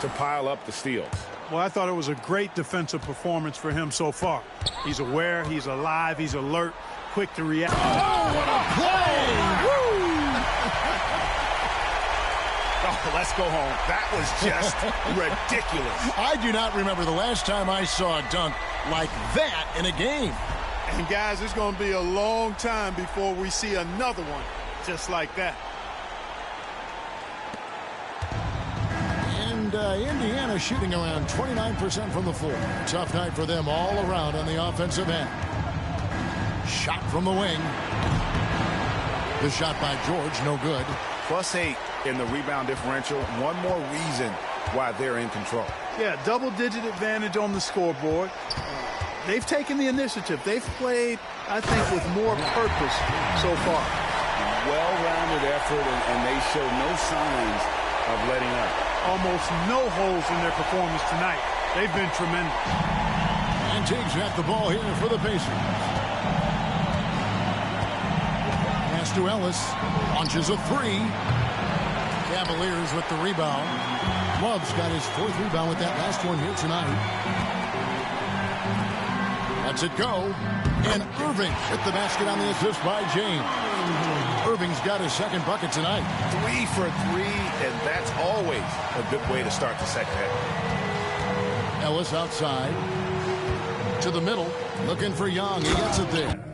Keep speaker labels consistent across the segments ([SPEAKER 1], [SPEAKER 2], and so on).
[SPEAKER 1] to pile up the steals.
[SPEAKER 2] Well, I thought it was a great defensive performance for him so far. He's aware, he's alive, he's alert, quick to react.
[SPEAKER 3] Oh, what a play! Woo!
[SPEAKER 1] Oh, let's go home. That was just ridiculous.
[SPEAKER 3] I do not remember the last time I saw a dunk like that in a game.
[SPEAKER 2] And guys, it's going to be a long time before we see another one just like that.
[SPEAKER 3] And Indiana shooting around 29% from the floor. Tough night for them all around on the offensive end. Shot from the wing. The shot by George, no good.
[SPEAKER 1] +8 in the rebound differential. One more reason why they're in control.
[SPEAKER 2] Yeah, double-digit advantage on the scoreboard. They've taken the initiative. They've played, I think, with more purpose so far.
[SPEAKER 1] Well-rounded effort, and they show no signs of letting up.
[SPEAKER 2] Almost no holes in their performance tonight. They've been tremendous.
[SPEAKER 3] And Teague's got the ball here for the Pacers. Pass to Ellis. Launches a three. Cavaliers with the rebound. Love's got his 4th rebound with that last one here tonight. Lets it go. And Irving hit the basket on the assist by James. Irving's got his 2nd bucket tonight.
[SPEAKER 1] 3 for 3, and that's always a good way to start the second half.
[SPEAKER 3] Ellis outside. To the middle. Looking for Young. He gets it there.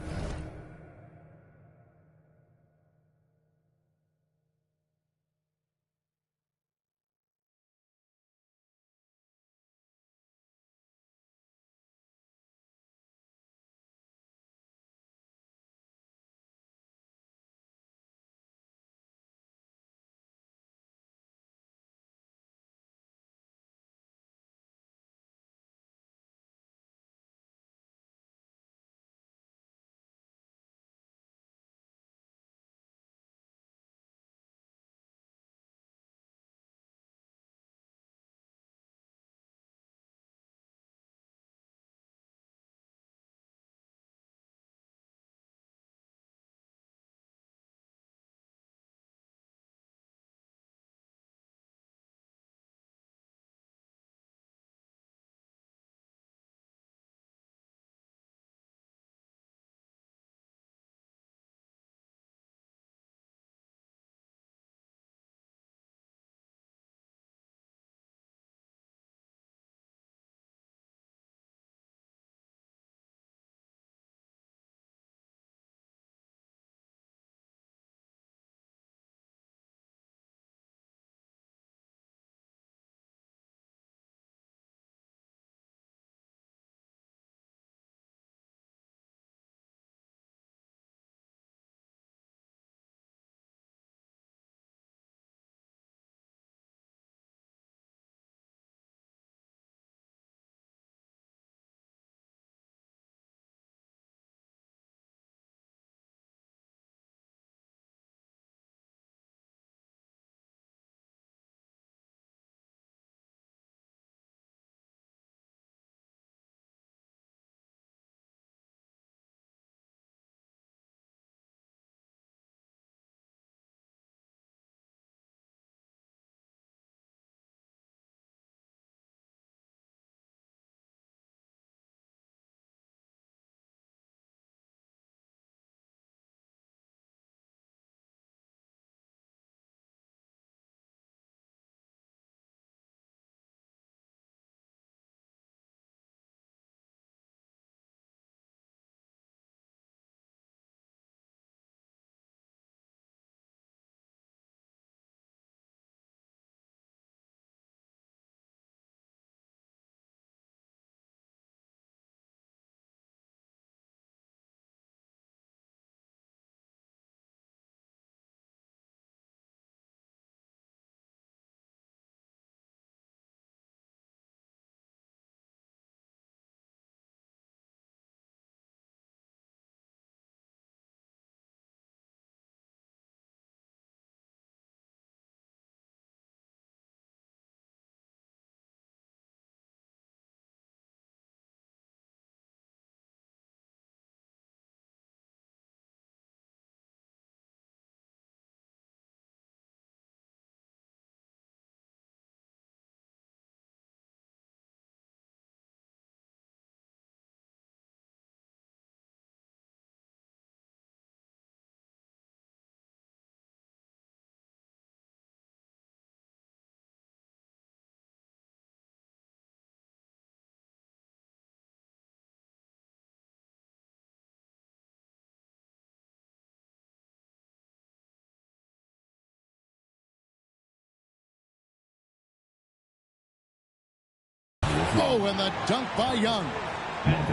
[SPEAKER 3] Oh, and the dunk by Young.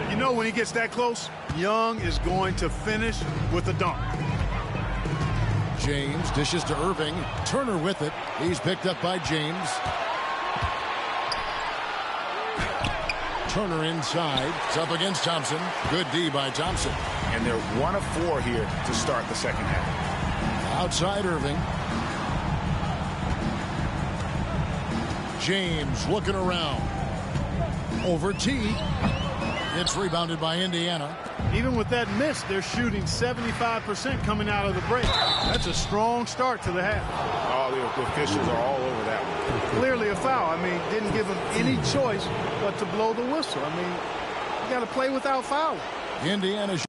[SPEAKER 2] You know, when he gets that close, Young is going to finish with a dunk.
[SPEAKER 3] James dishes to Irving. Turner with it. He's picked up by James. Turner inside. It's up against Thompson. Good D by Thompson.
[SPEAKER 1] And they're 1 of 4 here to start the second half.
[SPEAKER 3] Outside Irving. James looking around. Over T. It's rebounded by Indiana.
[SPEAKER 2] Even with that miss, they're shooting 75% coming out of the break. That's a strong start to the half.
[SPEAKER 1] Oh, the officials are all over that one.
[SPEAKER 2] Clearly a foul. I mean, didn't give them any choice but to blow the whistle. I mean, you got to play without fouling.
[SPEAKER 3] Indiana.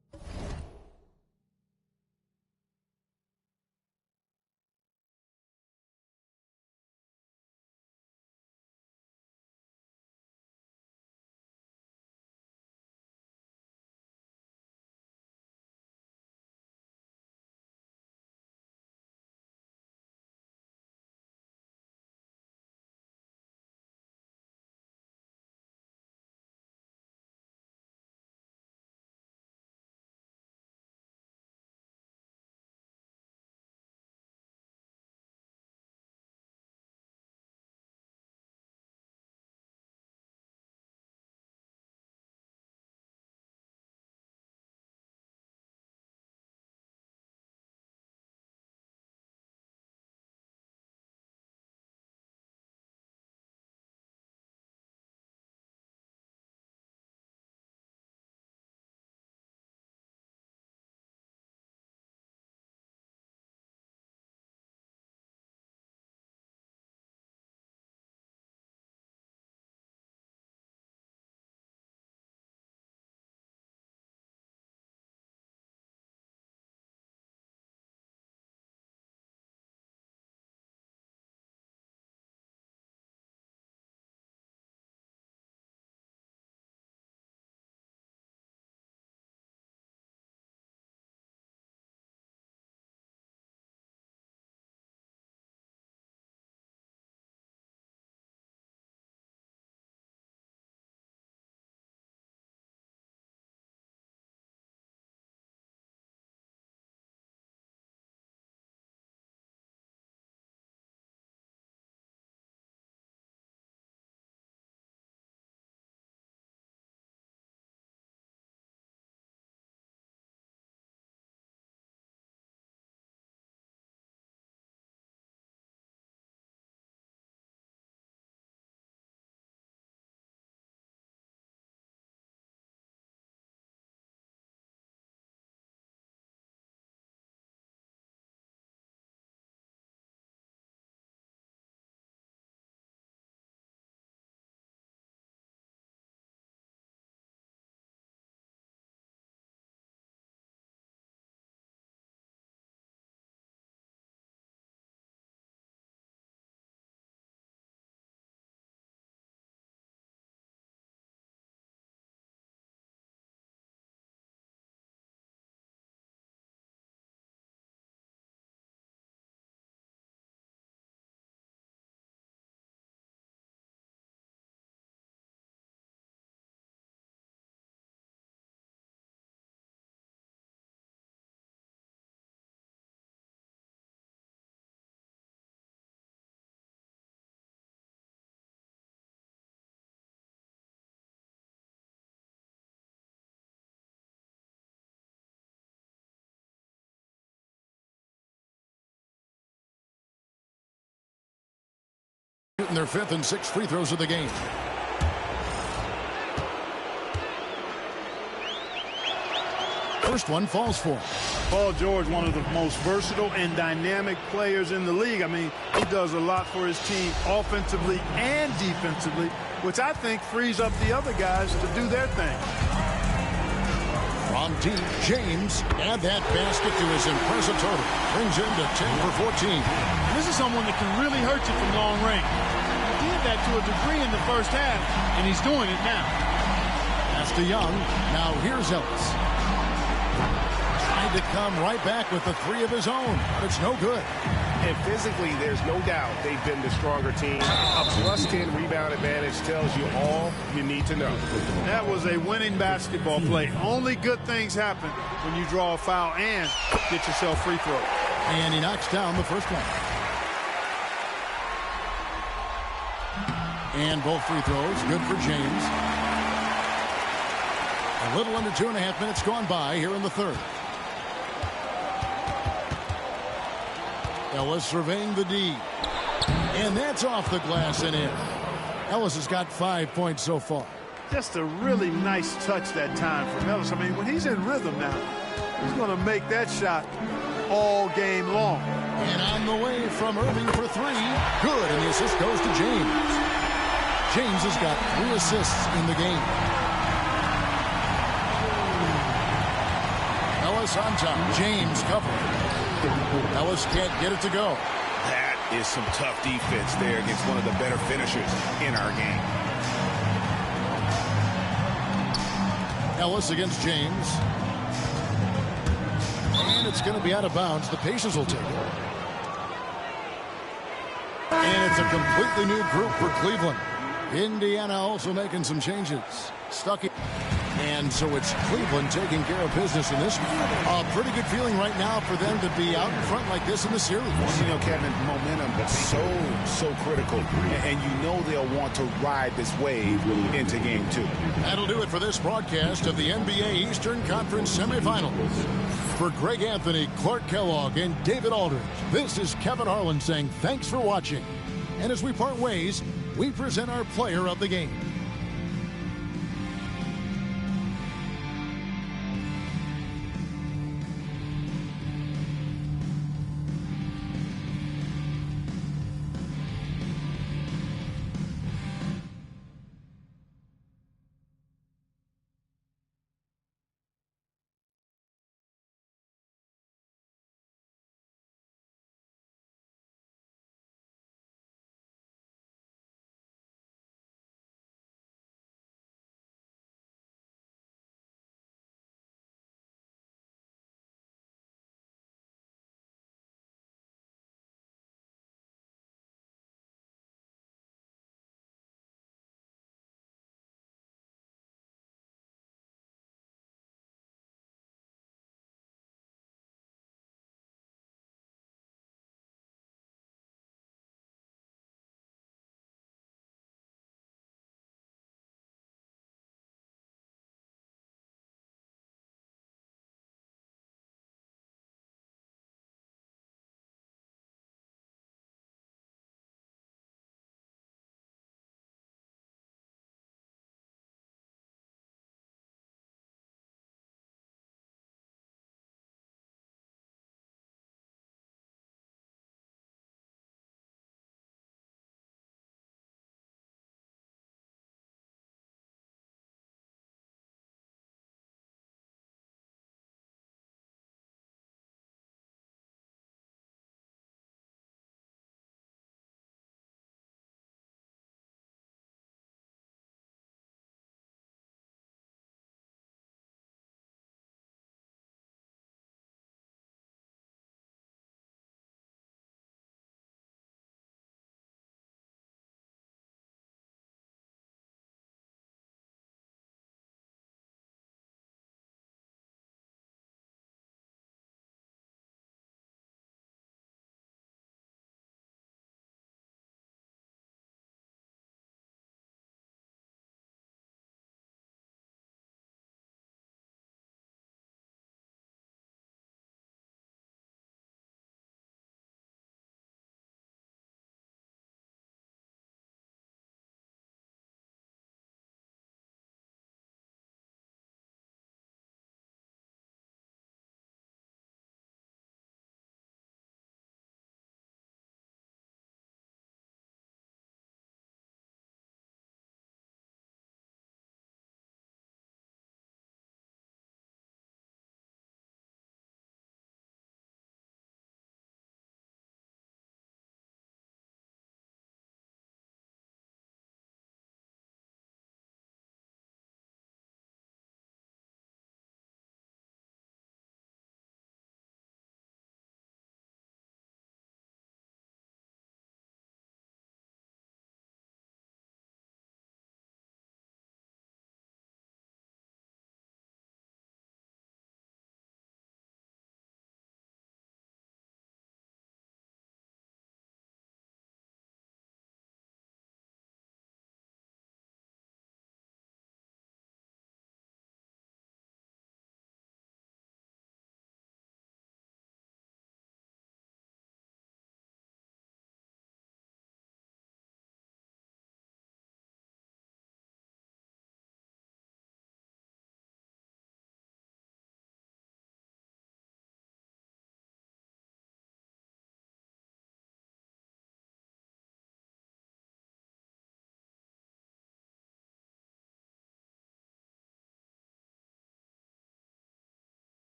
[SPEAKER 3] Shooting their 5th and 6th free throws of the game. First one falls for him.
[SPEAKER 2] Paul George, one of the most versatile and dynamic players in the league. I mean, he does a lot for his team offensively and defensively, which I think frees up the other guys to do their thing.
[SPEAKER 3] From deep, James, add that basket to his impressive total. Brings him to 10 for 14.
[SPEAKER 2] This is someone that can really hurt you from long range. He did that to a degree in the first half, and he's doing it now.
[SPEAKER 3] Pass to Young. Now here's Ellis. Tried to come right back with the three of his own, but it's no good.
[SPEAKER 1] And physically, there's no doubt they've been the stronger team. A +10 rebound advantage tells you all you need to know.
[SPEAKER 2] That was a winning basketball play. Only good things happen when you draw a foul and get yourself free throw.
[SPEAKER 3] And he knocks down the first one. And both free throws, good for James. A little under 2.5 minutes gone by here in the third. Ellis surveying the D. And that's off the glass and in. Ellis has got 5 points so far.
[SPEAKER 2] Just a really nice touch that time from Ellis. I mean, when he's in rhythm now, he's going to make that shot all game long.
[SPEAKER 3] And on the way from Irving for three. Good, and the assist goes to James. James has got 3 assists in the game. Ellis on top. James covering. Ellis can't get it to go.
[SPEAKER 1] That is some tough defense there against one of the better finishers in our game.
[SPEAKER 3] Ellis against James. And it's going to be out of bounds. The Pacers will take it. And it's a completely new group for Cleveland. Indiana also making some changes. Stuckey. And so it's Cleveland taking care of business in this one. A pretty good feeling right now for them to be out in front like this in the series.
[SPEAKER 1] You know, Kevin, momentum so critical. And you know they'll want to ride this wave into game 2.
[SPEAKER 3] That'll do it for this broadcast of the NBA Eastern Conference semifinals. For Greg Anthony, Clark Kellogg, and David Aldridge, this is Kevin Harlan saying thanks for watching. And as we part ways, we present our player of the game.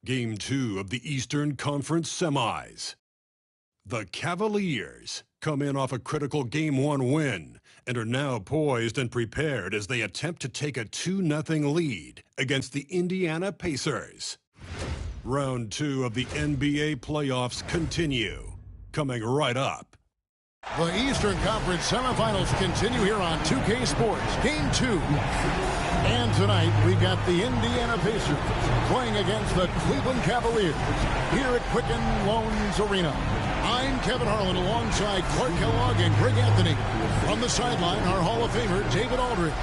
[SPEAKER 4] Game 2 of the Eastern Conference Semis. The Cavaliers come in off a critical Game 1 win and are now poised and prepared as they attempt to take a 2-0 lead against the Indiana Pacers. Round 2 of the NBA playoffs continue, coming right up.
[SPEAKER 3] The Eastern Conference semifinals continue here on 2K Sports. Game 2. And tonight, we got the Indiana Pacers playing against the Cleveland Cavaliers here at Quicken Loans Arena. I'm Kevin Harlan alongside Clark Kellogg and Greg Anthony. From the sideline, our Hall of Famer, David Aldridge.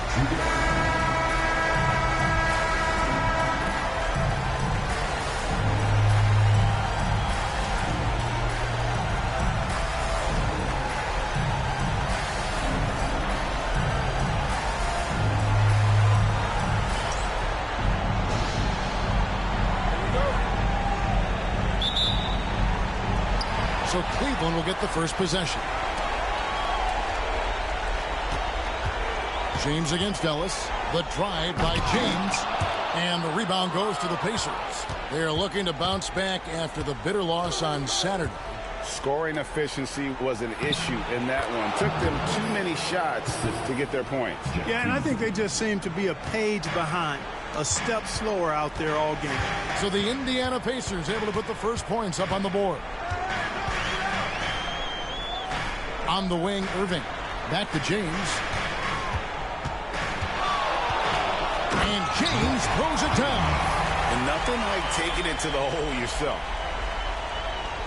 [SPEAKER 3] So Cleveland will get the first possession. James against Ellis. The drive by James. And the rebound goes to the Pacers. They're looking to bounce back after the bitter loss on Saturday.
[SPEAKER 5] Scoring efficiency was an issue in that one. Took them too many shots to get their points.
[SPEAKER 2] Yeah, and I think they just seem to be a page behind. A step slower out there all game.
[SPEAKER 3] So the Indiana Pacers able to put the first points up on the board. On the wing, Irving. Back to James. And James throws it down.
[SPEAKER 5] And nothing like taking it to the hole yourself.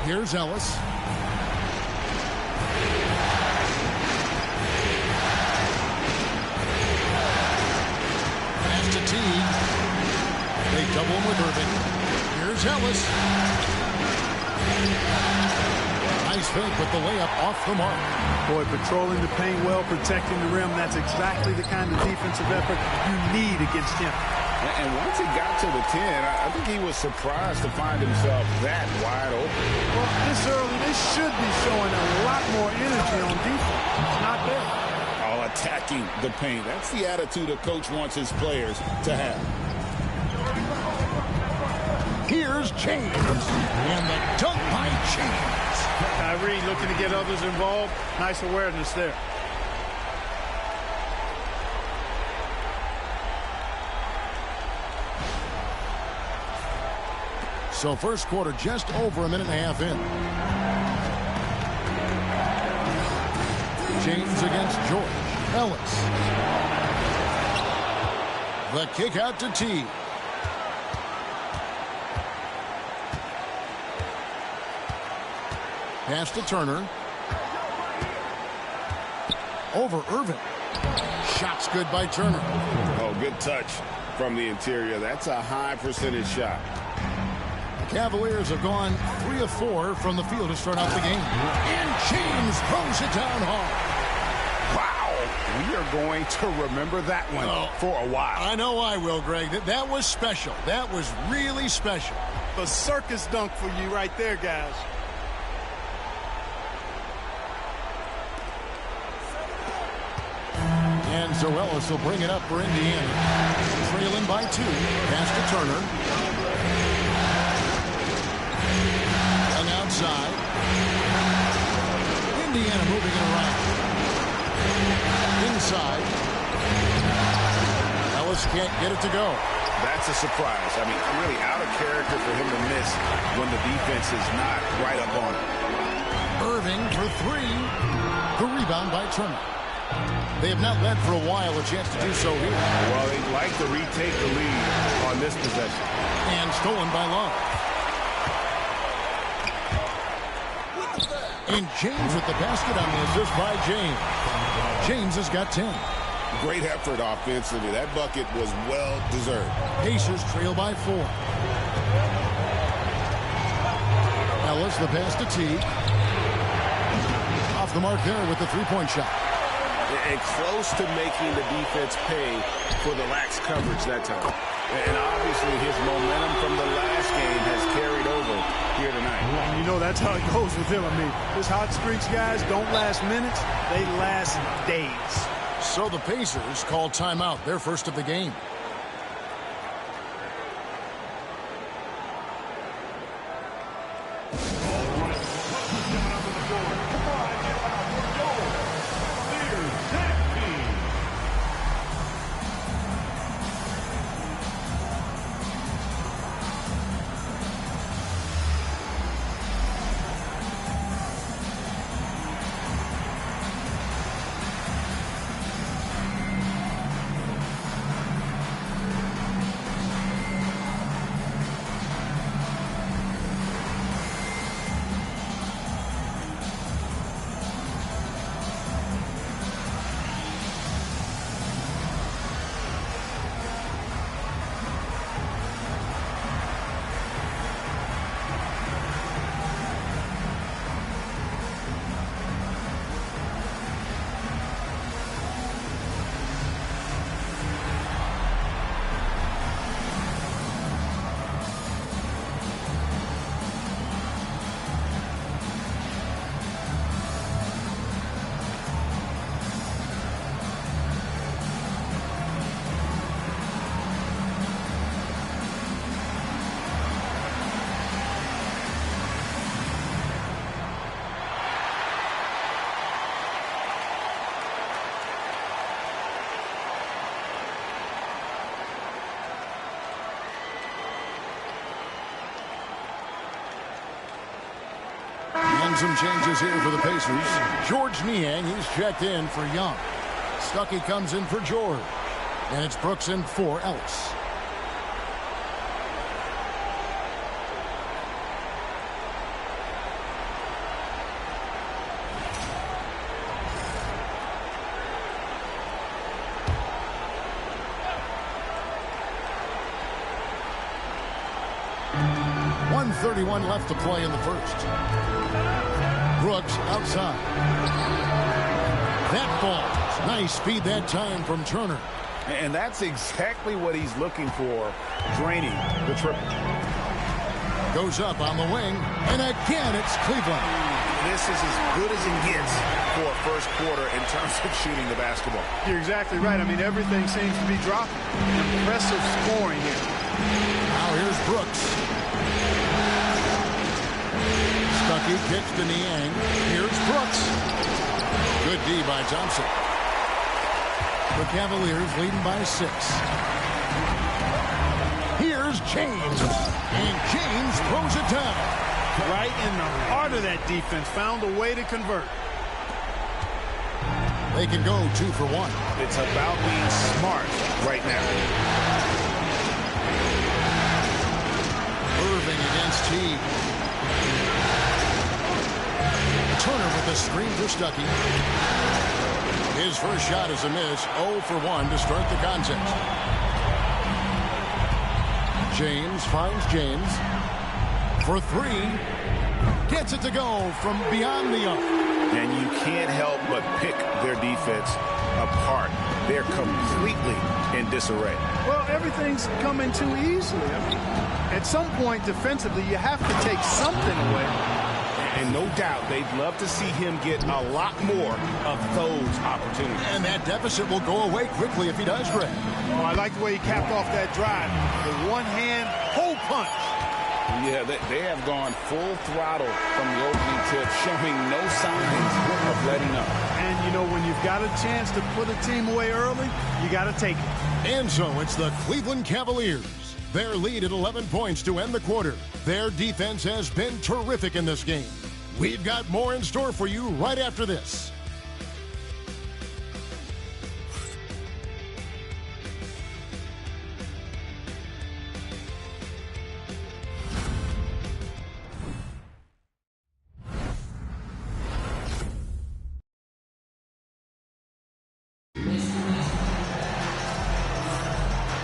[SPEAKER 3] Here's Ellis. Pass to Teague. They double him with Irving. Here's Ellis. Nice fake with the layup off the mark.
[SPEAKER 2] Boy, patrolling the paint well, protecting the rim. That's exactly the kind of defensive effort you need against him.
[SPEAKER 5] And once he got to the 10, I think he was surprised to find himself that wide open.
[SPEAKER 2] Well, this early, they should be showing a lot more energy on defense. It's not there.
[SPEAKER 5] All attacking the paint. That's the attitude a coach wants his players to have.
[SPEAKER 3] Here's James. And the dunk by James.
[SPEAKER 2] Kyrie looking to get others involved. Nice awareness there.
[SPEAKER 3] So first quarter just over a minute and a half in. James against George. Ellis. The kick out to T. Pass to Turner. Over Irving. Shot's good by Turner.
[SPEAKER 5] Oh, good touch from the interior. That's a high percentage shot.
[SPEAKER 3] The Cavaliers have gone 3 of 4 from the field to start out the game. And James throws it down hard.
[SPEAKER 5] Wow. We are going to remember that one for a while.
[SPEAKER 3] I know I will, Greg. That was special. That was really special.
[SPEAKER 2] A circus dunk for you right there, guys.
[SPEAKER 3] And so Ellis will bring it up for Indiana. Trailing by 2. Pass to Turner. And outside. Indiana moving it around. Inside. Ellis can't get it to go.
[SPEAKER 5] That's a surprise. I mean, really out of character for him to miss when the defense is not right up on him.
[SPEAKER 3] Irving for 3. The rebound by Turner. They have not led for a while, a chance to do so here.
[SPEAKER 5] Well, they'd like to retake the lead on this possession.
[SPEAKER 3] And stolen by Love. And James with the basket on the assist by James. James has got 10.
[SPEAKER 5] Great effort offensively. That bucket was well deserved.
[SPEAKER 3] Pacers trail by 4. Ellis, the pass to T. Off the mark there with the three-point shot.
[SPEAKER 5] And close to making the defense pay for the lax coverage that time. And obviously his momentum from the last game has carried over here tonight.
[SPEAKER 2] And you know that's how it goes with him. I mean, his hot streaks, guys, don't last minutes. They last days.
[SPEAKER 3] So the Pacers call timeout, their first of the game. And some changes here for the Pacers. George Niang, he's checked in for Young. Stuckey comes in for George. And it's Brooks in for Ellis. .31 left to play in the first. Brooks outside. That ball. Nice speed that time from Turner.
[SPEAKER 5] And that's exactly what he's looking for, draining the triple.
[SPEAKER 3] Goes up on the wing, and again it's Cleveland.
[SPEAKER 5] This is as good as it gets for a first quarter in terms of shooting the basketball.
[SPEAKER 2] You're exactly right. I mean, everything seems to be dropping. Impressive scoring here.
[SPEAKER 3] Now here's Brooks. Stuckey kicks to Niang. Here's Brooks. Good D by Thompson. The Cavaliers leading by 6. Here's James. And James throws it down.
[SPEAKER 2] Right in the heart of that defense. Found a way to convert.
[SPEAKER 3] They can go 2 for 1.
[SPEAKER 5] It's about being smart right now.
[SPEAKER 3] Irving against Teague. Turner with the screen for Stuckey. His first shot is a miss. 0 for 1 to start the contest. James finds James for 3. Gets it to go from beyond the arc.
[SPEAKER 5] And you can't help but pick their defense apart. They're completely in disarray.
[SPEAKER 2] Well, everything's coming too easily. I mean, at some point defensively, you have to take something away.
[SPEAKER 5] And no doubt they'd love to see him get a lot more of those opportunities.
[SPEAKER 3] And that deficit will go away quickly if he does, Greg.
[SPEAKER 2] Oh, I like the way he capped off that drive. The one-hand hole punch.
[SPEAKER 5] Yeah, they have gone full throttle from the opening tip, showing no signs of letting up.
[SPEAKER 2] And, you know, when you've got a chance to put a team away early, you got to take it.
[SPEAKER 3] And so it's the Cleveland Cavaliers. Their lead at 11 points to end the quarter. Their defense has been terrific in this game. We've got more in store for you right after this.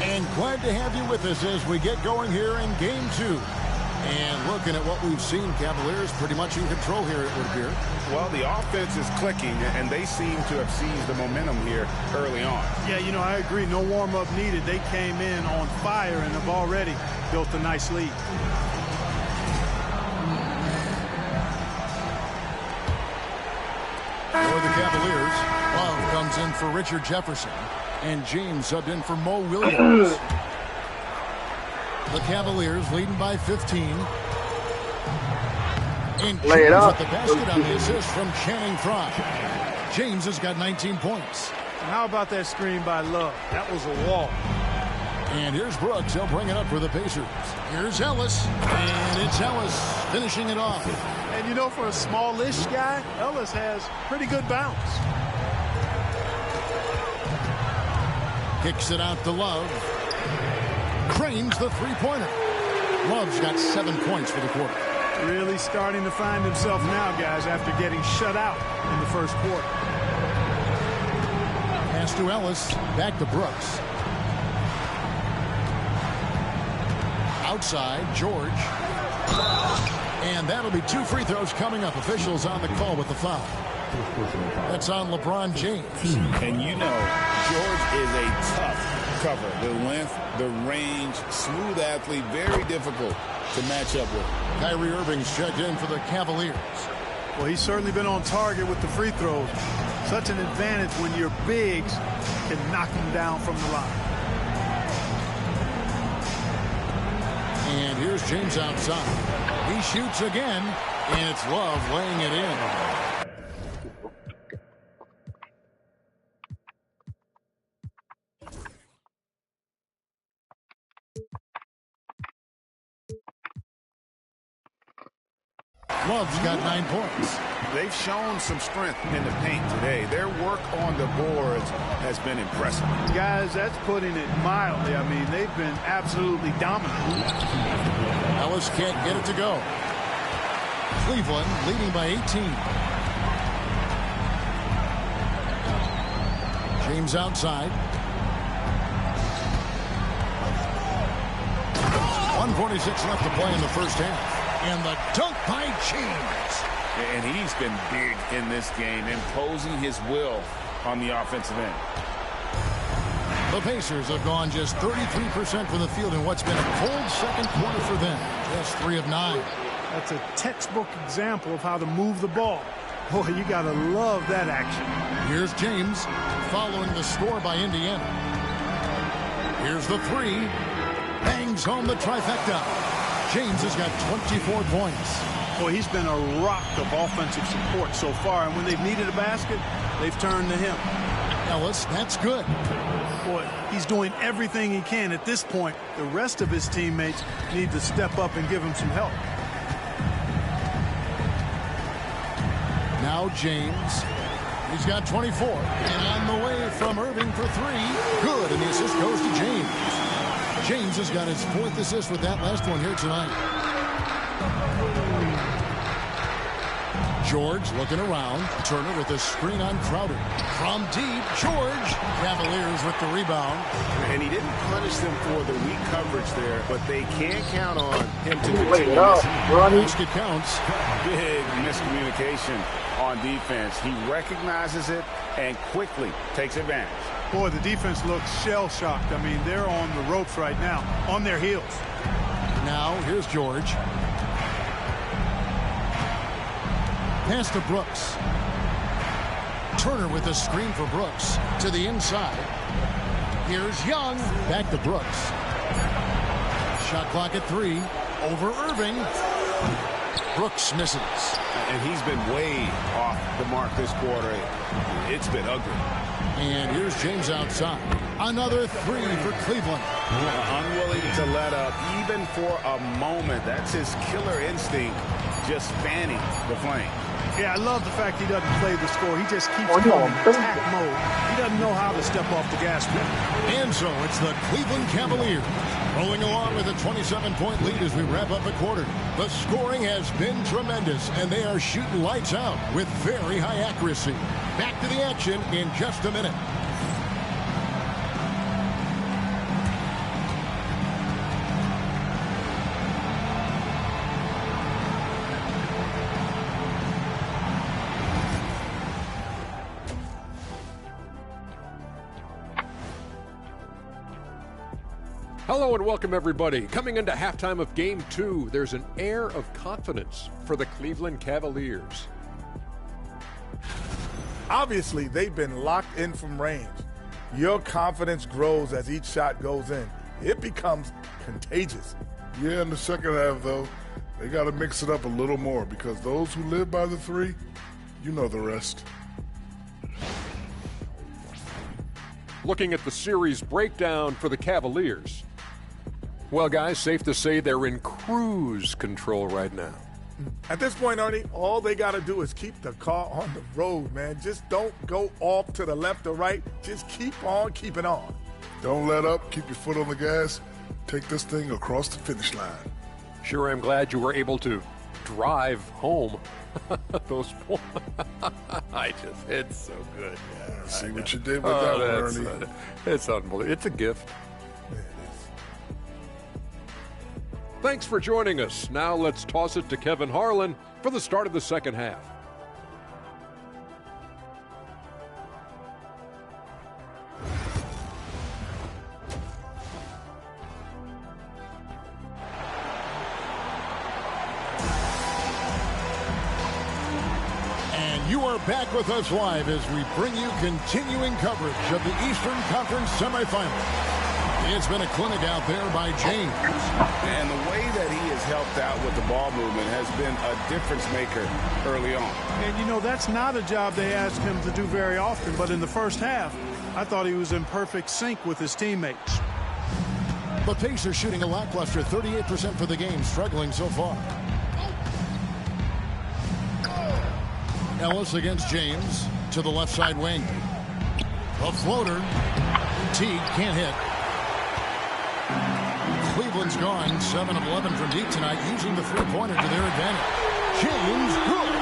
[SPEAKER 3] And glad to have you with us as we get going here in Game 2. And looking at what we've seen, Cavaliers pretty much in control here, it would appear.
[SPEAKER 5] Well, the offense is clicking, and they seem to have seized the momentum here early on.
[SPEAKER 2] Yeah, you know, I agree. No warm-up needed. They came in on fire and have already built a nice lead.
[SPEAKER 3] For the Cavaliers, Love comes in for Richard Jefferson. And James subbed in for Mo Williams. The Cavaliers leading by 15. And
[SPEAKER 6] Lay it
[SPEAKER 3] James
[SPEAKER 6] up.
[SPEAKER 3] with the basket on the assist from Channing Frye. James has got 19 points.
[SPEAKER 2] And how about that screen by Love? That was a wall.
[SPEAKER 3] And here's Brooks. He'll bring it up for the Pacers. Here's Ellis. And it's Ellis finishing it off.
[SPEAKER 2] And, you know, for a smallish guy, Ellis has pretty good bounce.
[SPEAKER 3] Kicks it out to Love. Cranes the three-pointer. Love's got 7 points for the quarter.
[SPEAKER 2] Really starting to find himself now, guys, after getting shut out in the first quarter.
[SPEAKER 3] Pass to Ellis. Back to Brooks. Outside, George. And that'll be 2 free throws coming up. Officials on the call with the foul. That's on LeBron James.
[SPEAKER 5] And you know, George is a tough cover. The length, the range, smooth athlete, very difficult to match up with.
[SPEAKER 3] Kyrie Irving's checked in for the Cavaliers.
[SPEAKER 2] Well, he's certainly been on target with the free throws. Such an advantage when your bigs can knock them down from the line.
[SPEAKER 3] And here's James outside. He shoots again, and it's Love laying it in. Love's got 9 points.
[SPEAKER 5] They've shown some strength in the paint today. Their work on the boards has been impressive.
[SPEAKER 2] Guys, that's putting it mildly. I mean, they've been absolutely dominant.
[SPEAKER 3] Ellis can't get it to go. Cleveland leading by 18. James outside. 1:46 left to play in the first half. And the dunk by James.
[SPEAKER 5] And he's been big in this game, imposing his will on the offensive end.
[SPEAKER 3] The Pacers have gone just 33% from the field in what's been a cold second quarter for them. Just 3 of 9.
[SPEAKER 2] That's a textbook example of how to move the ball. Boy, you got to love that action.
[SPEAKER 3] Here's James following the score by Indiana. Here's the 3. Bangs home the trifecta. James has got 24 points.
[SPEAKER 2] Boy, he's been a rock of offensive support so far, and when they've needed a basket, they've turned to him.
[SPEAKER 3] Ellis, that's good.
[SPEAKER 2] Boy, he's doing everything he can at this point. The rest of his teammates need to step up and give him some help.
[SPEAKER 3] Now James. He's got 24. And on the way from Irving for 3. Good, and the assist goes to James. James has got his 4th assist with that last one here tonight. George looking around. Turner with a screen on Crowder. From deep, George. Cavaliers with the rebound.
[SPEAKER 5] And he didn't punish them for the weak coverage there, but they can't count on him to continue this.
[SPEAKER 3] Basket counts.
[SPEAKER 5] Big miscommunication on defense. He recognizes it and quickly takes advantage.
[SPEAKER 2] Boy, the defense looks shell-shocked. I mean, they're on the ropes right now, on their heels.
[SPEAKER 3] Now, here's George. Pass to Brooks. Turner with a screen for Brooks. To the inside. Here's Young. Back to Brooks. Shot clock at 3. Over Irving. Brooks misses.
[SPEAKER 5] And he's been way off the mark this quarter. It's been ugly.
[SPEAKER 3] And here's James outside. Another 3 for Cleveland.
[SPEAKER 5] Unwilling to let up even for a moment. That's his killer instinct, just fanning the flame.
[SPEAKER 2] Yeah, I love the fact he doesn't play the score. He just keeps going attack mode. He doesn't know how to step off the gas pedal.
[SPEAKER 3] And so it's the Cleveland Cavaliers rolling along with a 27-point lead as we wrap up the quarter. The scoring has been tremendous, and they are shooting lights out with very high accuracy. Back to the action in just a minute.
[SPEAKER 6] Hello and welcome, everybody. Coming into halftime of Game 2, there's an air of confidence for the Cleveland Cavaliers.
[SPEAKER 7] Obviously, they've been locked in from range. Your confidence grows as each shot goes in. It becomes contagious.
[SPEAKER 8] Yeah, in the second half, though, they got to mix it up a little more because those who live by the 3, you know the rest.
[SPEAKER 6] Looking at the series breakdown for the Cavaliers. Well, guys, safe to say they're in cruise control right now.
[SPEAKER 7] At this point, Ernie, all they got to do is keep the car on the road, man. Just don't go off to the left or right. Just keep on keeping on.
[SPEAKER 8] Don't let up. Keep your foot on the gas. Take this thing across the finish line.
[SPEAKER 6] Sure, I'm glad you were able to drive home those points. It's so good.
[SPEAKER 8] Yeah, see what you did with that one, Ernie.
[SPEAKER 6] It's unbelievable. It's a gift. Thanks for joining us. Now let's toss it to Kevin Harlan for the start of the second half.
[SPEAKER 3] And you are back with us live as we bring you continuing coverage of the Eastern Conference semifinals. It's been a clinic out there by James.
[SPEAKER 5] And the way that he has helped out with the ball movement has been a difference maker early on.
[SPEAKER 2] And, you know, that's not a job they ask him to do very often. But in the first half, I thought he was in perfect sync with his teammates.
[SPEAKER 3] The Pacers shooting a lackluster 38% for the game, struggling so far. Ellis against James to the left side wing. A floater. Teague can't hit. Cleveland's gone 7 of 11 from deep tonight, using the three-pointer to their advantage. James, good.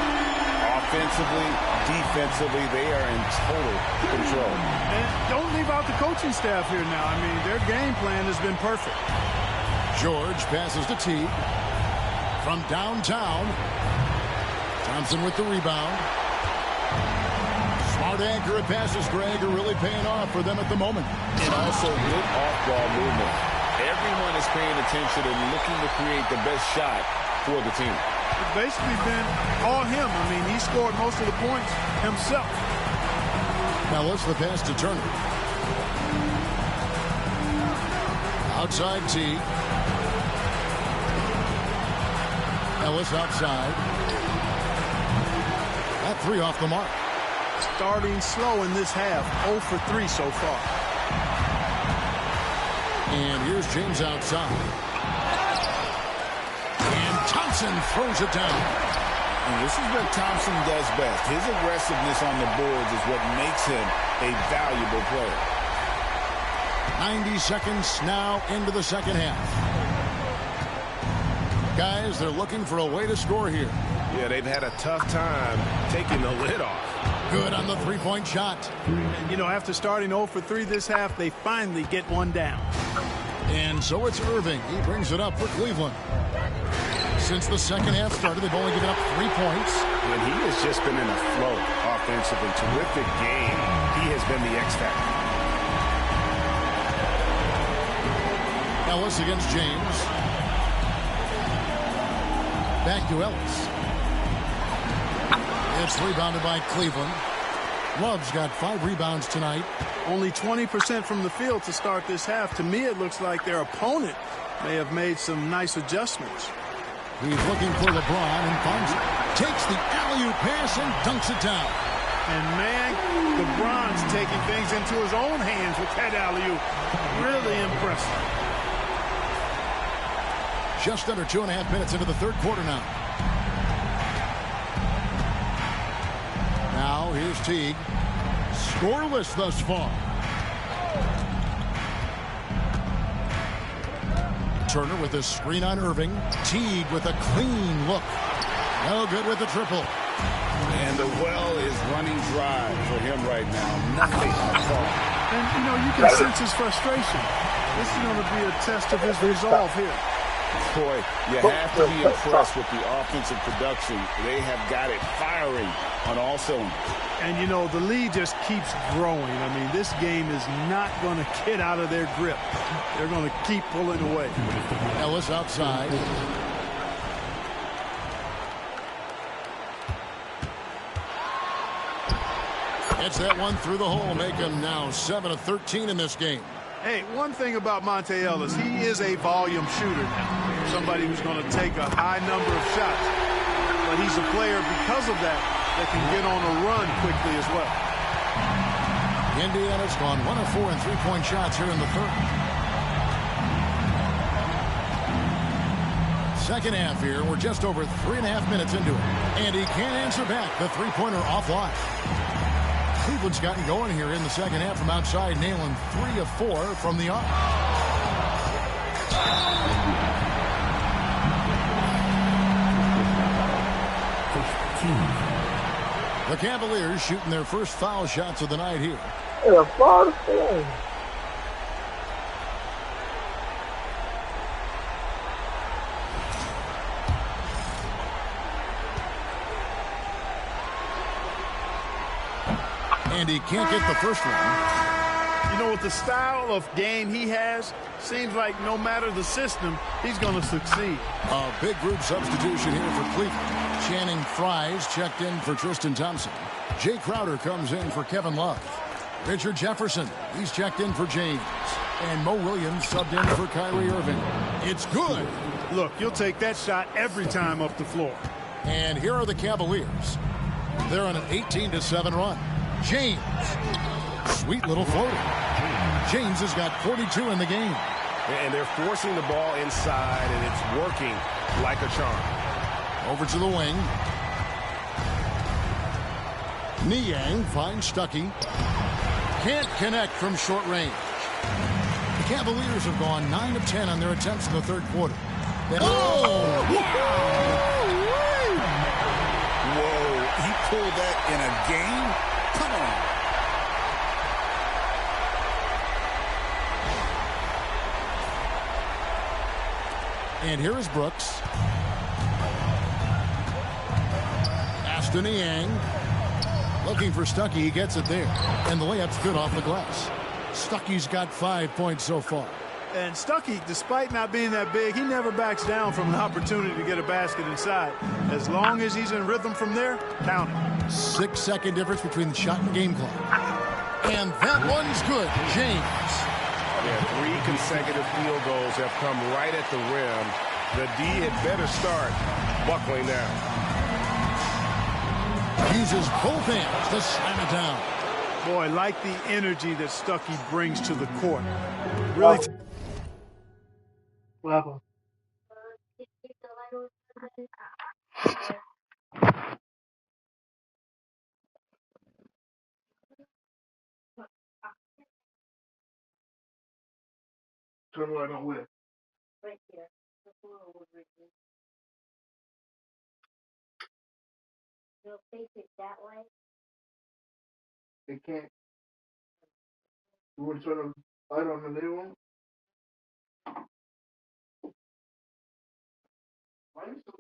[SPEAKER 5] Offensively, defensively, they are in total control.
[SPEAKER 2] And don't leave out the coaching staff here now. I mean, their game plan has been perfect.
[SPEAKER 3] George passes to Teague. From downtown. Thompson with the rebound. Smart, accurate passes, Greg, are really paying off for them at the moment.
[SPEAKER 5] And also good off-ball movement. Everyone is paying attention and looking to create the best shot for the team.
[SPEAKER 2] It's basically been all him. I mean, he scored most of the points himself.
[SPEAKER 3] Ellis, the pass to Turner. Outside Teague. Ellis outside. That three off the mark.
[SPEAKER 2] Starting slow in this half. 0 for 3 so far.
[SPEAKER 3] And here's James outside. And Thompson throws it down.
[SPEAKER 5] And this is what Thompson does best. His aggressiveness on the boards is what makes him a valuable player.
[SPEAKER 3] 90 seconds now into the second half. Guys, they're looking for a way to score here.
[SPEAKER 1] Yeah, they've had a tough time taking the lid off.
[SPEAKER 3] Good on the three-point shot.
[SPEAKER 2] And, you know, after starting 0 for 3 this half, they finally get one down.
[SPEAKER 3] And so it's Irving. He brings it up for Cleveland. Since the second half started, they've only given up 3 points.
[SPEAKER 1] And he has just been in a flow offensively. Terrific game. He has been the X factor.
[SPEAKER 3] Ellis against James. Back to Ellis. It's rebounded by Cleveland. Love's got 5 rebounds tonight.
[SPEAKER 2] Only 20% from the field to start this half. To me, it looks like their opponent may have made some nice adjustments.
[SPEAKER 3] He's looking for LeBron and finds it. Takes the alley-oop pass and dunks it down.
[SPEAKER 2] And, man, LeBron's taking things into his own hands with that alley-oop. Really impressive.
[SPEAKER 3] Just under 2.5 minutes into the third quarter now. Now, here's Teague. Scoreless thus far. Turner with a screen on Irving. Teague with a clean look. No good with the triple.
[SPEAKER 5] And the well is running dry for him right now. Nothing on far.
[SPEAKER 2] And, you know, you can sense his frustration. This is going to be a test of his resolve here.
[SPEAKER 5] Boy, you have to be impressed with the offensive production. They have got it firing on all cylinders.
[SPEAKER 2] And, you know, the lead just keeps growing. I mean, this game is not going to get out of their grip. They're going to keep pulling away.
[SPEAKER 3] Ellis outside. Gets that one through the hole, make him now 7 of 13 in this game.
[SPEAKER 2] Hey, one thing about Monte Ellis, he is a volume shooter now. Somebody who's going to take a high number of shots. But he's a player because of that can get on a run quickly as well.
[SPEAKER 3] Indiana's gone 1 of 4 in three-point shots here in the third. Second half here. We're just over 3.5 minutes into it. And he can't answer back. The three-pointer offline. Cleveland's gotten going here in the second half from outside, nailing 3 of 4 from the arc. The Cavaliers shooting their first foul shots of the night here. And he can't get the first one.
[SPEAKER 2] You know, with the style of game he has, seems like no matter the system, he's going to succeed.
[SPEAKER 3] A big group substitution here for Cleveland. Channing Frye's checked in for Tristan Thompson. Jay Crowder comes in for Kevin Love. Richard Jefferson, he's checked in for James. And Mo Williams subbed in for Kyrie Irving. It's good.
[SPEAKER 2] Look, you'll take that shot every time up the floor.
[SPEAKER 3] And here are the Cavaliers. They're on an 18-7 run. James. Sweet little floater. James has got 42 in the game.
[SPEAKER 1] And they're forcing the ball inside, and it's working like a charm.
[SPEAKER 3] Over to the wing. Niang finds Stuckey. Can't connect from short range. The Cavaliers have gone 9 of 10 on their attempts in the third quarter. Oh!
[SPEAKER 5] Whoa, he pulled that in a game? Come on.
[SPEAKER 3] And here is Brooks. Ashton Niang. Looking for Stuckey. He gets it there. And the layup's good off the glass. Stuckey's got 5 points so far.
[SPEAKER 2] And Stuckey, despite not being that big, he never backs down from an opportunity to get a basket inside. As long as he's in rhythm from there, count it.
[SPEAKER 3] 6-second difference between the shot and game clock. And that one's good. James.
[SPEAKER 1] Yeah, 3 consecutive field goals have come right at the rim. The D had better start buckling now.
[SPEAKER 3] Uses both hands to slam it down.
[SPEAKER 2] Boy, like the energy that Stuckey brings to the court. Really.
[SPEAKER 9] What happened? Turn right on where? Right here. The floor would right here. You'll face it that way. It can't. You want to turn the light on the living room? Why are you so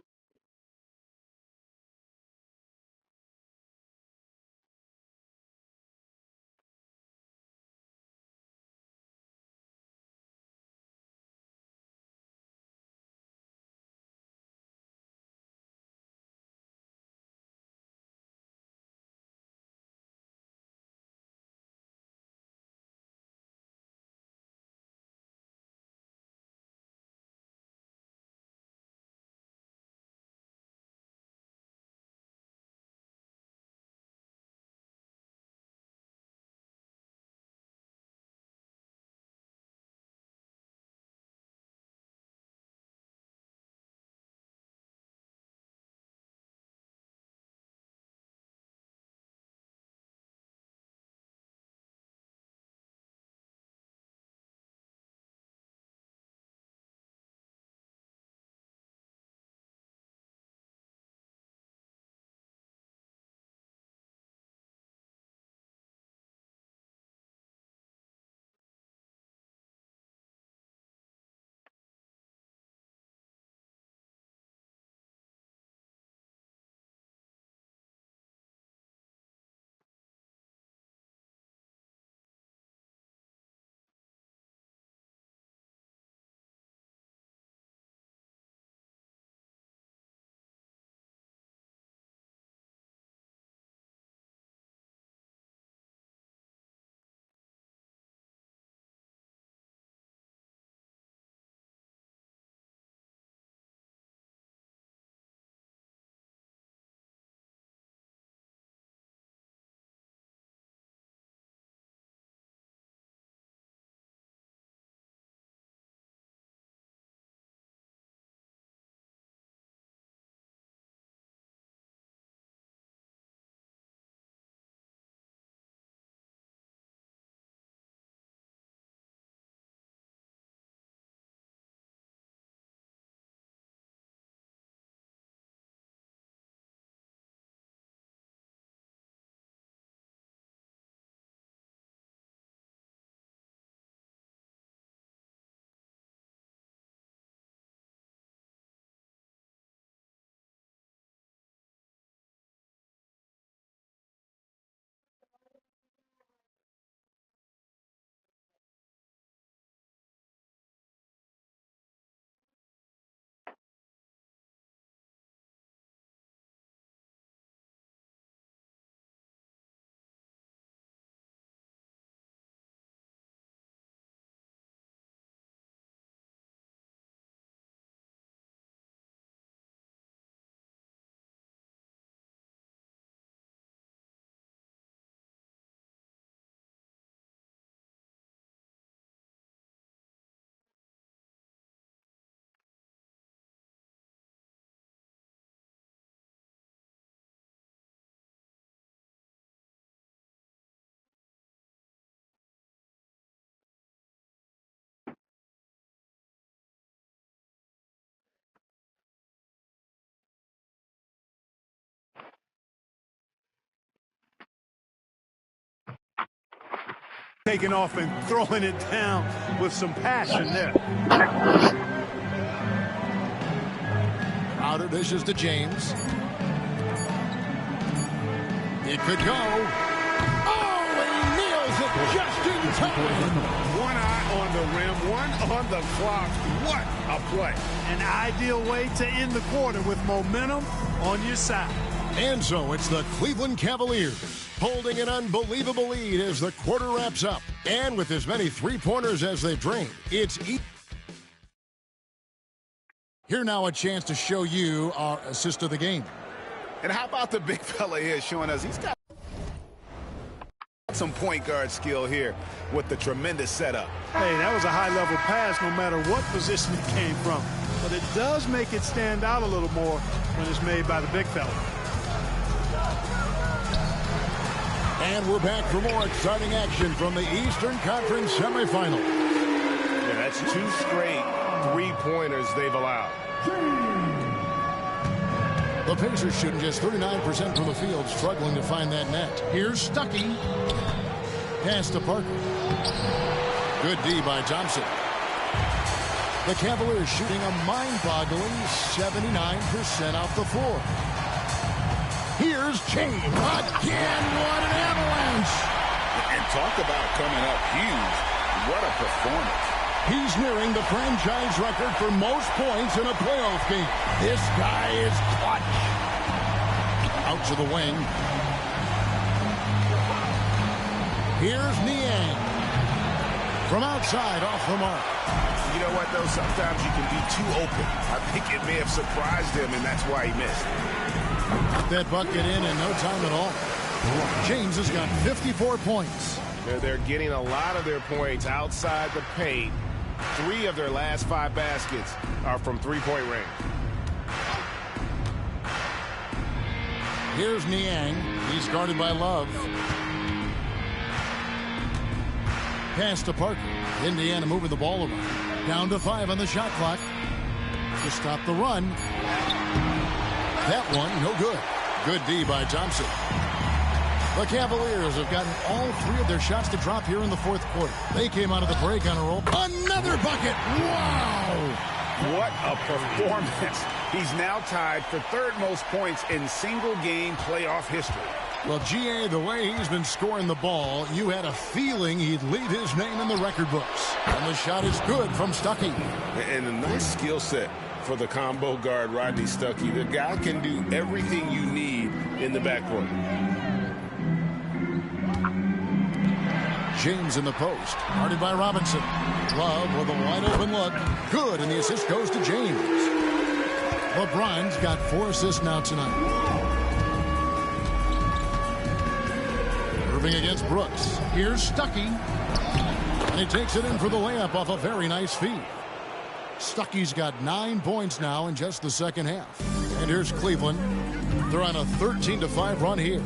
[SPEAKER 2] taking off and throwing it down with some passion there.
[SPEAKER 3] Crowder dishes to James. It could go. Oh, he nails it just in time.
[SPEAKER 5] One eye on the rim, one on the clock. What a play.
[SPEAKER 2] An ideal way to end the quarter with momentum on your side.
[SPEAKER 3] And so it's the Cleveland Cavaliers holding an unbelievable lead as the quarter wraps up. And with as many three-pointers as they've drained, it's here now a chance to show you our assist of the game.
[SPEAKER 5] And how about the big fella here showing us he's got some point guard skill here with the tremendous setup.
[SPEAKER 2] Hey, that was a high-level pass no matter what position it came from. But it does make it stand out a little more when it's made by the big fella.
[SPEAKER 3] And we're back for more exciting action from the Eastern Conference semifinal.
[SPEAKER 1] Yeah, that's 2 straight three-pointers they've allowed.
[SPEAKER 3] The Pacers shooting just 39% from the field, struggling to find that net. Here's Stuckey. Pass to Parker. Good D by Thompson. The Cavaliers shooting a mind-boggling 79% off the floor. Here's James. Again, what an avalanche.
[SPEAKER 5] And talk about coming up huge. What a performance.
[SPEAKER 3] He's nearing the franchise record for most points in a playoff game. This guy is clutch. Out to the wing. Here's Niang. From outside, off the mark.
[SPEAKER 5] You know what, though? Sometimes you can be too open. I think it may have surprised him, and that's why he missed.
[SPEAKER 3] That bucket in no time at all. James has got 54 points.
[SPEAKER 1] They're getting a lot of their points outside the paint. 3 of their last 5 baskets are from three-point range.
[SPEAKER 3] Here's Niang. He's guarded by Love. Pass to Parker. Indiana moving the ball around. Down to 5 on the shot clock. To stop the run. That one, no good. Good D by Thompson. The Cavaliers have gotten all 3 of their shots to drop here in the fourth quarter. They came out of the break on a roll. Another bucket! Wow!
[SPEAKER 5] What a performance. He's now tied for 3rd most points in single-game playoff history.
[SPEAKER 3] Well, G.A., the way he's been scoring the ball, you had a feeling he'd leave his name in the record books. And the shot is good from Stuckey.
[SPEAKER 5] And a nice skill set for the combo guard, Rodney Stuckey. The guy can do everything you need in the backcourt.
[SPEAKER 3] James in the post, guarded by Robinson. Love with a wide open look. Good, and the assist goes to James. LeBron's got 4 assists now tonight. Irving against Brooks. Here's Stuckey. And he takes it in for the layup off a very nice feed. Stuckey's got 9 points now in just the second half. And here's Cleveland. They're on a 13-5 run here.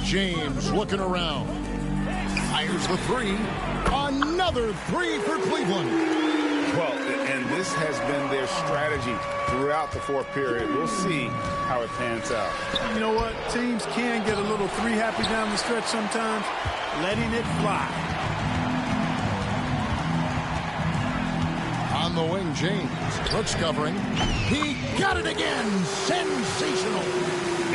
[SPEAKER 3] James looking around. Fires the 3. Another 3 for Cleveland.
[SPEAKER 5] Well, and this has been their strategy throughout the fourth period. We'll see how it pans out.
[SPEAKER 2] You know what? Teams can get a little 3 happy down the stretch sometimes. Letting it fly.
[SPEAKER 3] On the wing, James. Brooks covering. He got it again. Sensational.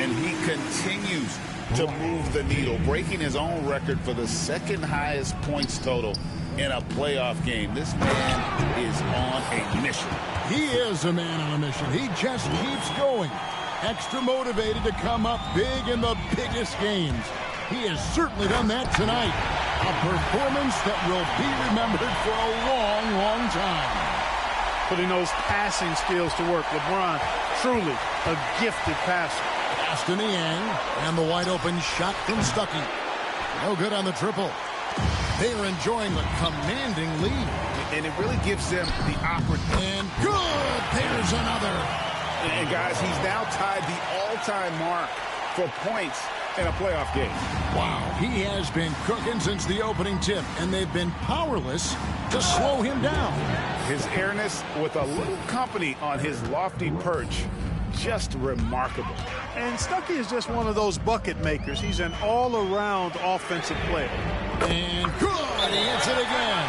[SPEAKER 5] And he continues to move the needle, breaking his own record for the 2nd highest points total in a playoff game. This man is on a mission.
[SPEAKER 3] He is a man on a mission. He just keeps going. Extra motivated to come up big in the biggest games. He has certainly done that tonight. A performance that will be remembered for a long, long time.
[SPEAKER 2] Putting those passing skills to work. LeBron, truly a gifted passer.
[SPEAKER 3] Pass to Niang, and the wide open shot from Stuckey. No good on the triple. They're enjoying the commanding lead.
[SPEAKER 5] And it really gives them the opportunity.
[SPEAKER 3] And good! There's another.
[SPEAKER 5] And guys, he's now tied the all-time mark for points in a playoff game.
[SPEAKER 3] Wow, he has been cooking since the opening tip, and they've been powerless to slow him down.
[SPEAKER 5] His airness with a little company on his lofty perch just remarkable.
[SPEAKER 2] And Stuckey is just one of those bucket makers. He's an all-around offensive player.
[SPEAKER 3] And good. He hits it again.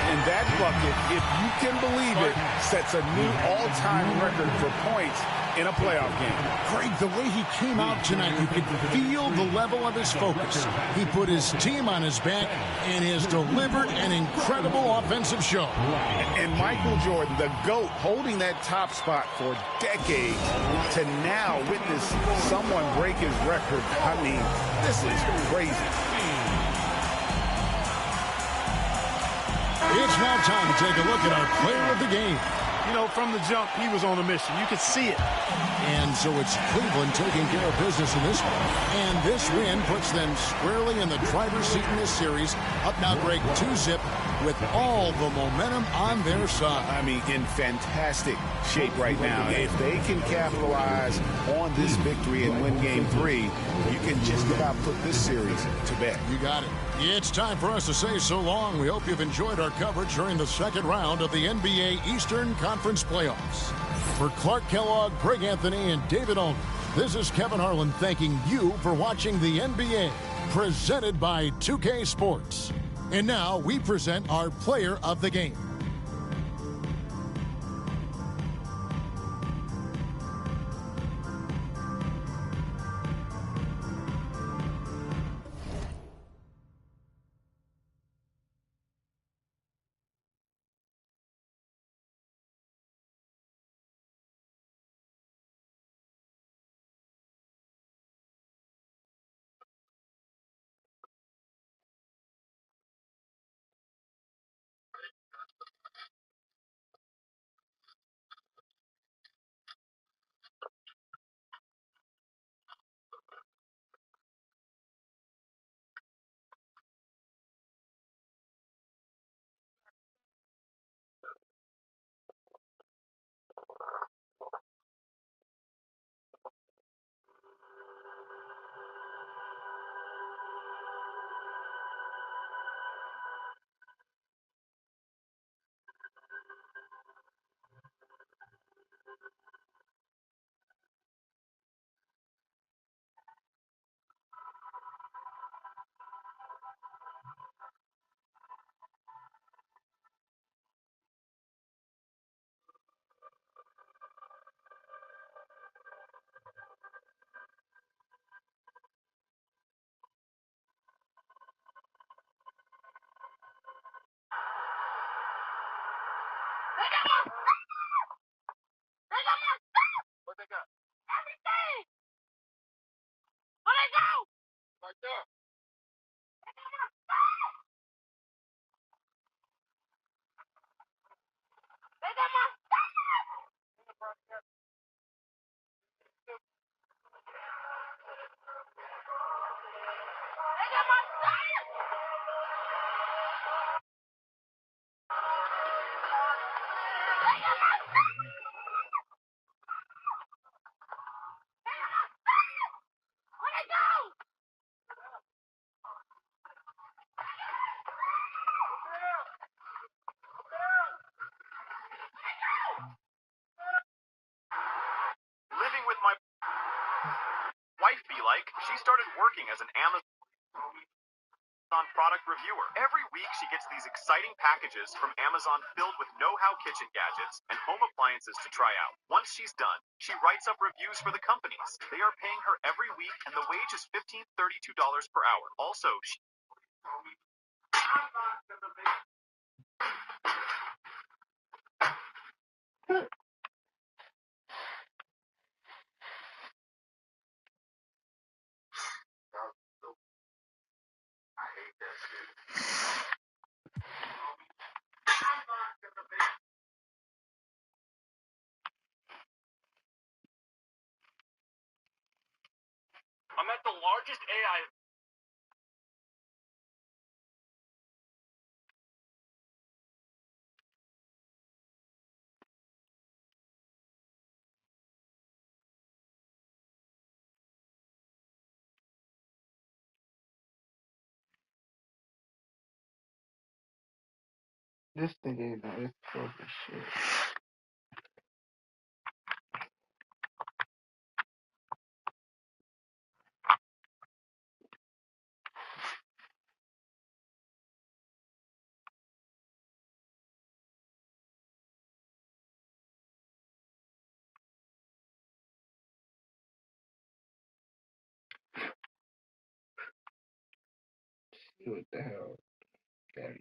[SPEAKER 5] And that bucket, if you can believe it, sets a new all-time record for points in a playoff game.
[SPEAKER 3] Greg, the way he came out tonight, you could feel the level of his focus. He put his team on his back and has delivered an incredible offensive show.
[SPEAKER 5] And Michael Jordan, the GOAT, holding that top spot for decades, to now witness someone break his record. I mean, this is crazy.
[SPEAKER 3] It's now time to take a look at our player of the game.
[SPEAKER 2] You know, from the jump, he was on a mission. You could see it.
[SPEAKER 3] And so it's Cleveland taking care of business in this one. And this win puts them squarely in the driver's seat in this series. Up now, Greg, 2-zip with all the momentum on their side.
[SPEAKER 5] I mean, in fantastic shape right now. If they can capitalize on this victory and win Game 3, you can just about put this series to bed.
[SPEAKER 3] You got it. It's time for us to say so long. We hope you've enjoyed our coverage during the second round of the NBA Eastern Conference Playoffs. For Clark Kellogg, Greg Anthony, and David Ullman, this is Kevin Harlan thanking you for watching the NBA, presented by 2K Sports. And now we present our player of the game.
[SPEAKER 10] Living with my wife be like, she started working as an Amazon product reviewer. Every week she gets these exciting packages from Amazon filled with know-how kitchen gadgets and home appliances to try out. Once she's done, she writes up reviews for the companies. They are paying her every week and the wage is $32 per hour. Also, she I'm at the largest AI.
[SPEAKER 9] This thing ain't no, it's fucking shit. What the hell? Daddy.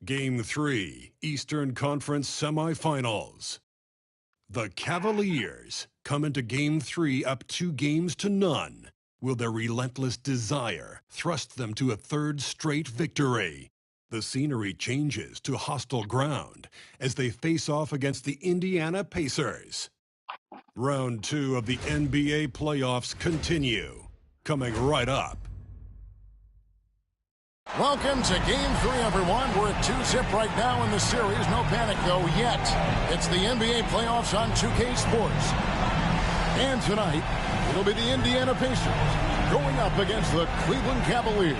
[SPEAKER 4] Game 3, Eastern Conference Semifinals. The Cavaliers come into Game 3 up 2-0. Will their relentless desire thrust them to a third straight victory? The scenery changes to hostile ground as they face off against the Indiana Pacers. Round 2 of the NBA playoffs continue. Coming right up.
[SPEAKER 3] Welcome to Game 3, everyone. We're at 2-0 right now in the series. No panic, though, yet. It's the NBA playoffs on 2K Sports. And tonight, it'll be the Indiana Pacers going up against the Cleveland Cavaliers.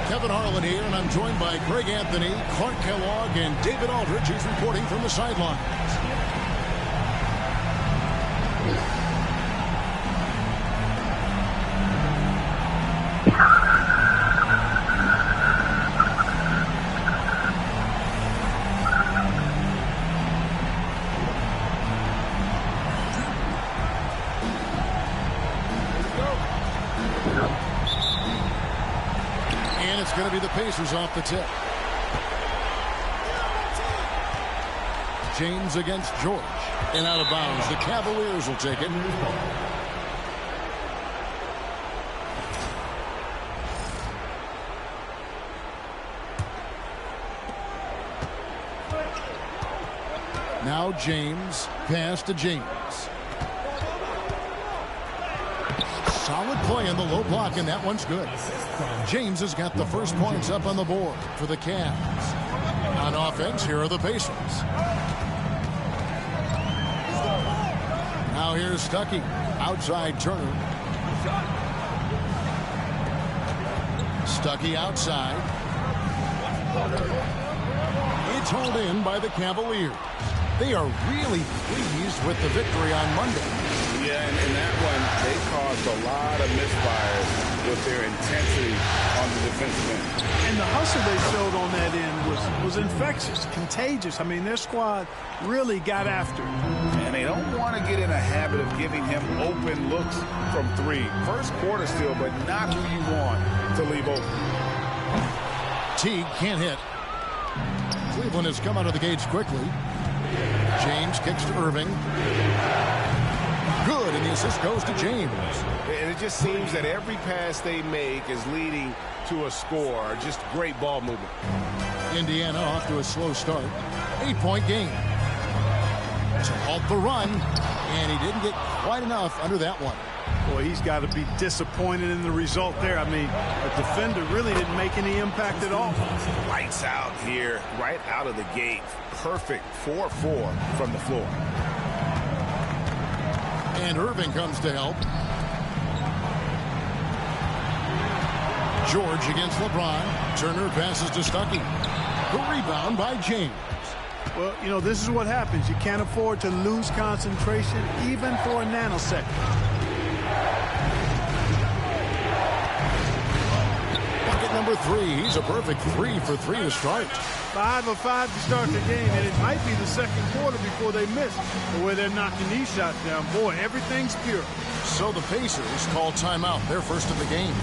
[SPEAKER 3] Kevin Harlan here, and I'm joined by Greg Anthony, Clark Kellogg, and David Aldridge, who's reporting from the sidelines. Going to be the Pacers off the tip. James against George. And out of bounds. The Cavaliers will take it. Now James. Pass to James. Solid play in the low block, and that one's good. James has got the first points up on the board for the Cavs. On offense, here are the Pacers. Now here's Stuckey. Outside Turner. Stuckey outside. It's hauled in by the Cavaliers. They are really pleased with the victory on Monday.
[SPEAKER 5] Yeah, and in that one, they caused a lot of misfires with their intensity on the defensive end.
[SPEAKER 2] And the hustle they showed on that end was infectious, contagious. I mean, their squad really got after it.
[SPEAKER 5] And they don't want to get in a habit of giving him open looks from three. First quarter still, but not who you want to leave open.
[SPEAKER 3] Teague can't hit. Cleveland has come out of the gates quickly. James kicks to Irving. Good, and the assist goes to James.
[SPEAKER 1] And it just seems that every pass they make is leading to a score. Just great ball movement.
[SPEAKER 3] Indiana off to a slow start. 8-point game. To halt the run, and he didn't get quite enough under that one.
[SPEAKER 2] Boy, he's got to be disappointed in the result there. I mean, the defender really didn't make any impact at all.
[SPEAKER 5] Lights out here, right out of the gate. Perfect 4-4 from the floor.
[SPEAKER 3] And Irving comes to help. George against LeBron. Turner passes to Stuckey. The rebound by James.
[SPEAKER 2] Well, you know, this is what happens. You can't afford to lose concentration even for a nanosecond.
[SPEAKER 3] Bucket number 3. He's a perfect 3 for 3 to start.
[SPEAKER 2] 5 of 5 to start the game, and it might be the second quarter before they miss. The way they're knocking these shots down, boy, everything's pure.
[SPEAKER 3] So the Pacers call timeout, their first of the game.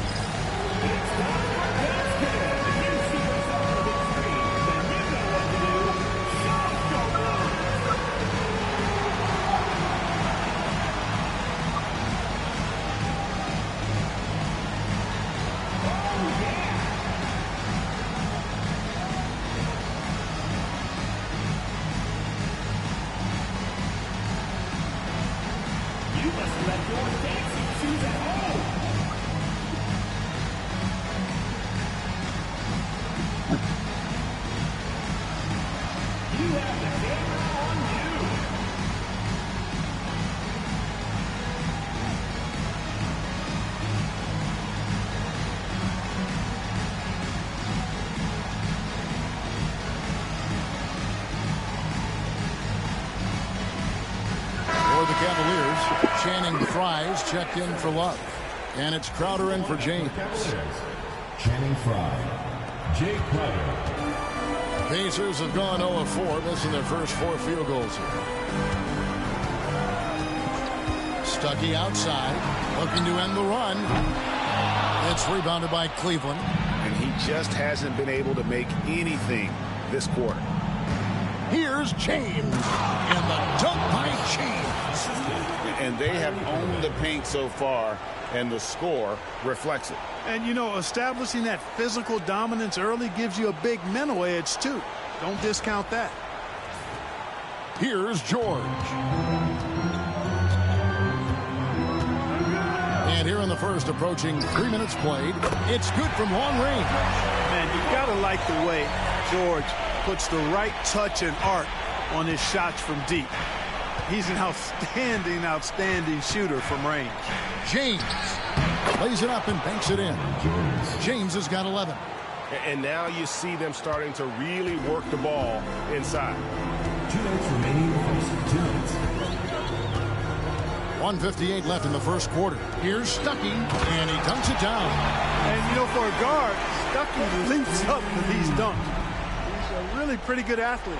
[SPEAKER 3] The Cavaliers, Channing Frye's checked in for Love. And it's Crowder in for James.
[SPEAKER 11] Channing Frye, Jay Crowder.
[SPEAKER 3] Pacers have gone 0 of 4, missing their first 4 field goals here. Stuckey outside, looking to end the run. It's rebounded by Cleveland.
[SPEAKER 5] And he just hasn't been able to make anything this quarter.
[SPEAKER 3] Here's James, and the dunk by James.
[SPEAKER 5] And they have owned the paint so far, and the score reflects it.
[SPEAKER 2] And, you know, establishing that physical dominance early gives you a big mental edge, too. Don't discount that.
[SPEAKER 3] Here's George. And here in the first, approaching 3 minutes played, it's good from long range.
[SPEAKER 2] Man, you got to like the way George puts the right touch and art on his shots from deep. He's an outstanding shooter from range.
[SPEAKER 3] James lays it up and banks it in. James has got 11.
[SPEAKER 1] And now you see them starting to really work the ball inside.
[SPEAKER 11] 2 minutes remaining.
[SPEAKER 3] 1:58 left in the first quarter. Here's Stuckey, and he dunks it down.
[SPEAKER 2] And, you know, for a guard, Stuckey leaps up with these dunks. He's a really pretty good athlete.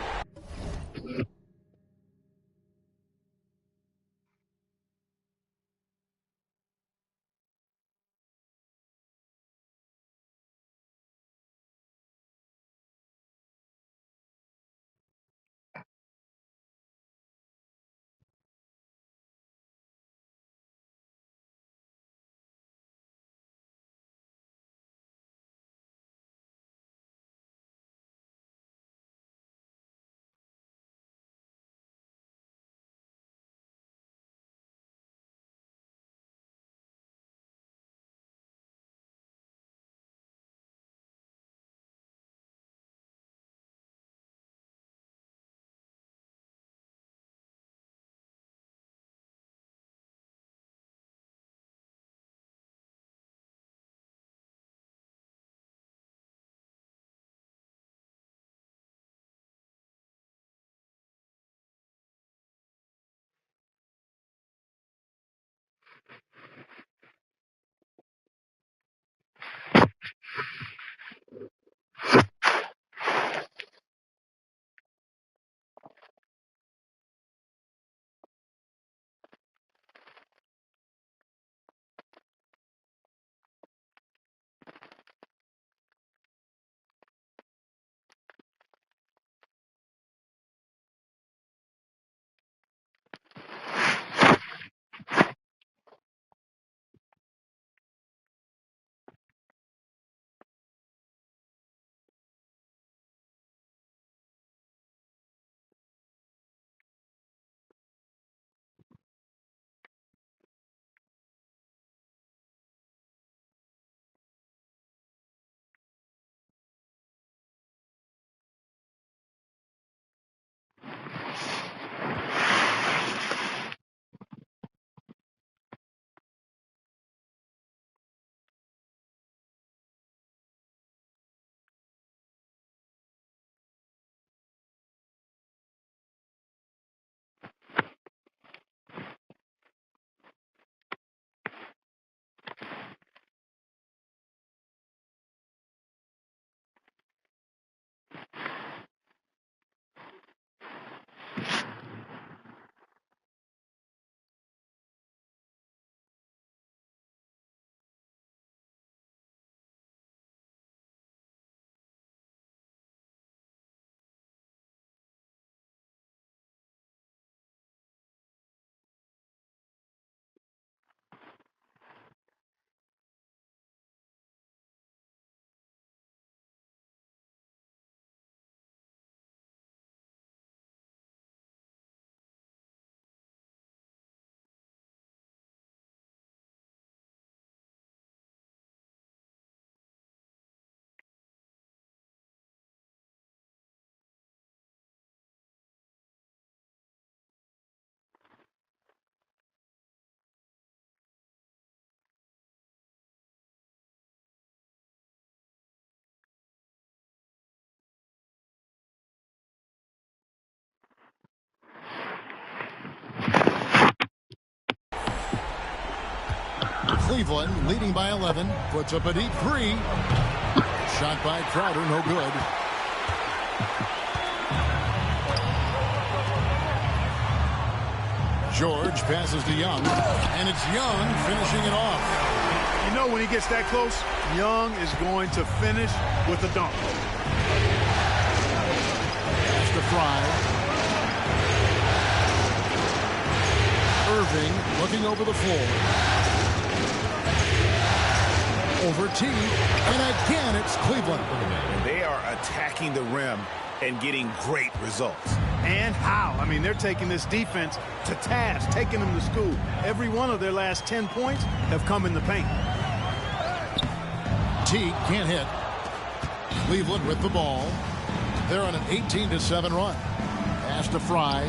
[SPEAKER 3] Cleveland, leading by 11, puts up a deep three. Shot by Crowder, no good. George passes to Young, and it's Young finishing it off.
[SPEAKER 2] You know, when he gets that close, Young is going to finish with a dunk.
[SPEAKER 3] Pass to Fry. Irving looking over the floor. Over T, and again it's Cleveland.
[SPEAKER 5] They are attacking the rim and getting great results.
[SPEAKER 2] And how? I mean, they're taking this defense to task, taking them to school. Every one of their last 10 points have come in the paint.
[SPEAKER 3] Teague can't hit. Cleveland with the ball. They're on an 18-7 run. Pass to Fry.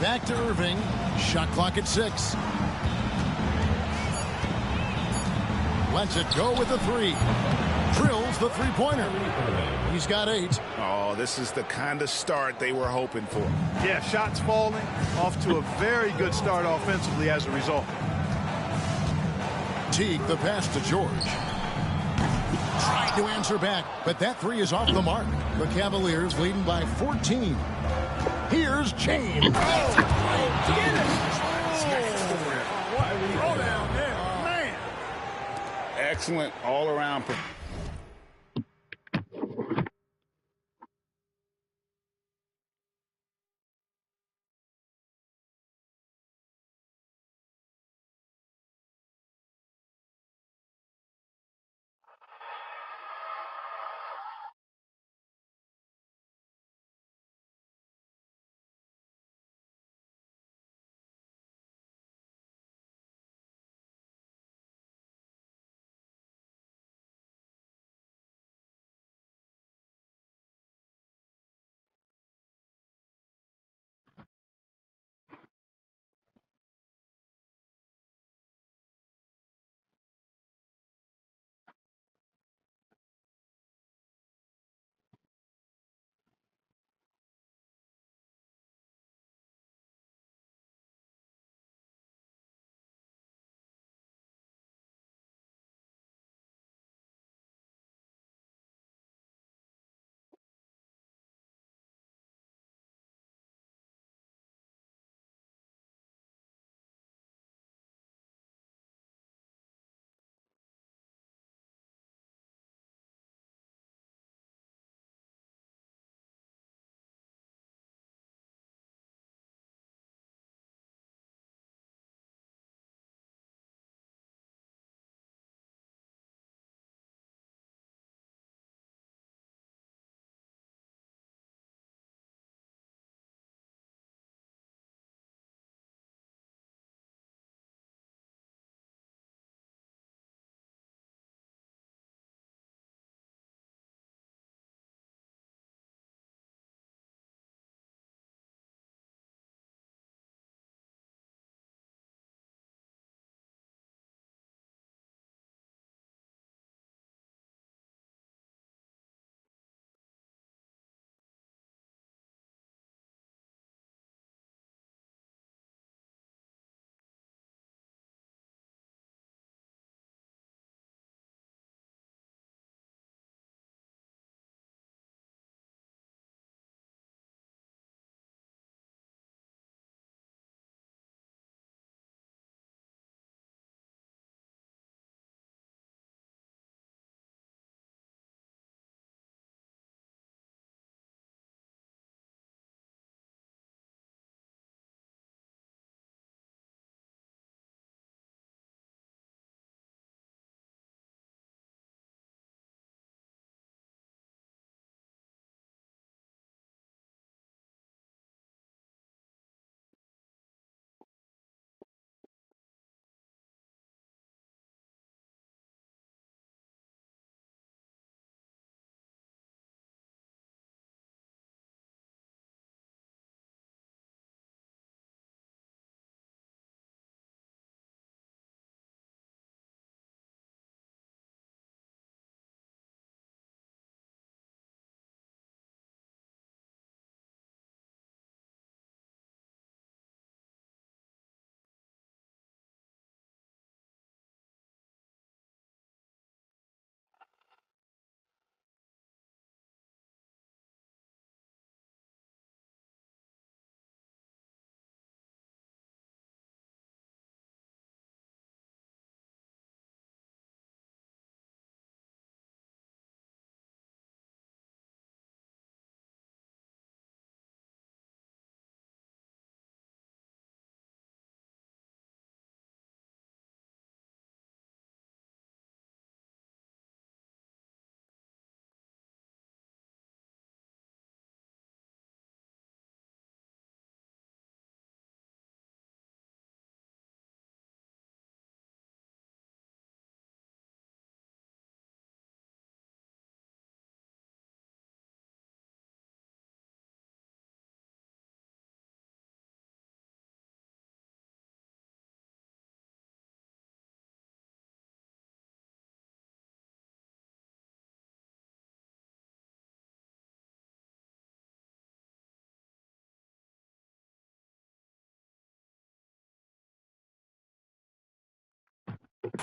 [SPEAKER 3] Back to Irving. Shot clock at 6. Lets it go with the three. Drills the three-pointer. He's got 8.
[SPEAKER 5] Oh, this is the kind of start they were hoping for.
[SPEAKER 2] Yeah, shots falling. Off to a very good start offensively as a result.
[SPEAKER 3] Teague the pass to George. Trying to answer back, but that three is off the mark. The Cavaliers leading by 14. Here's James.
[SPEAKER 5] Excellent all-around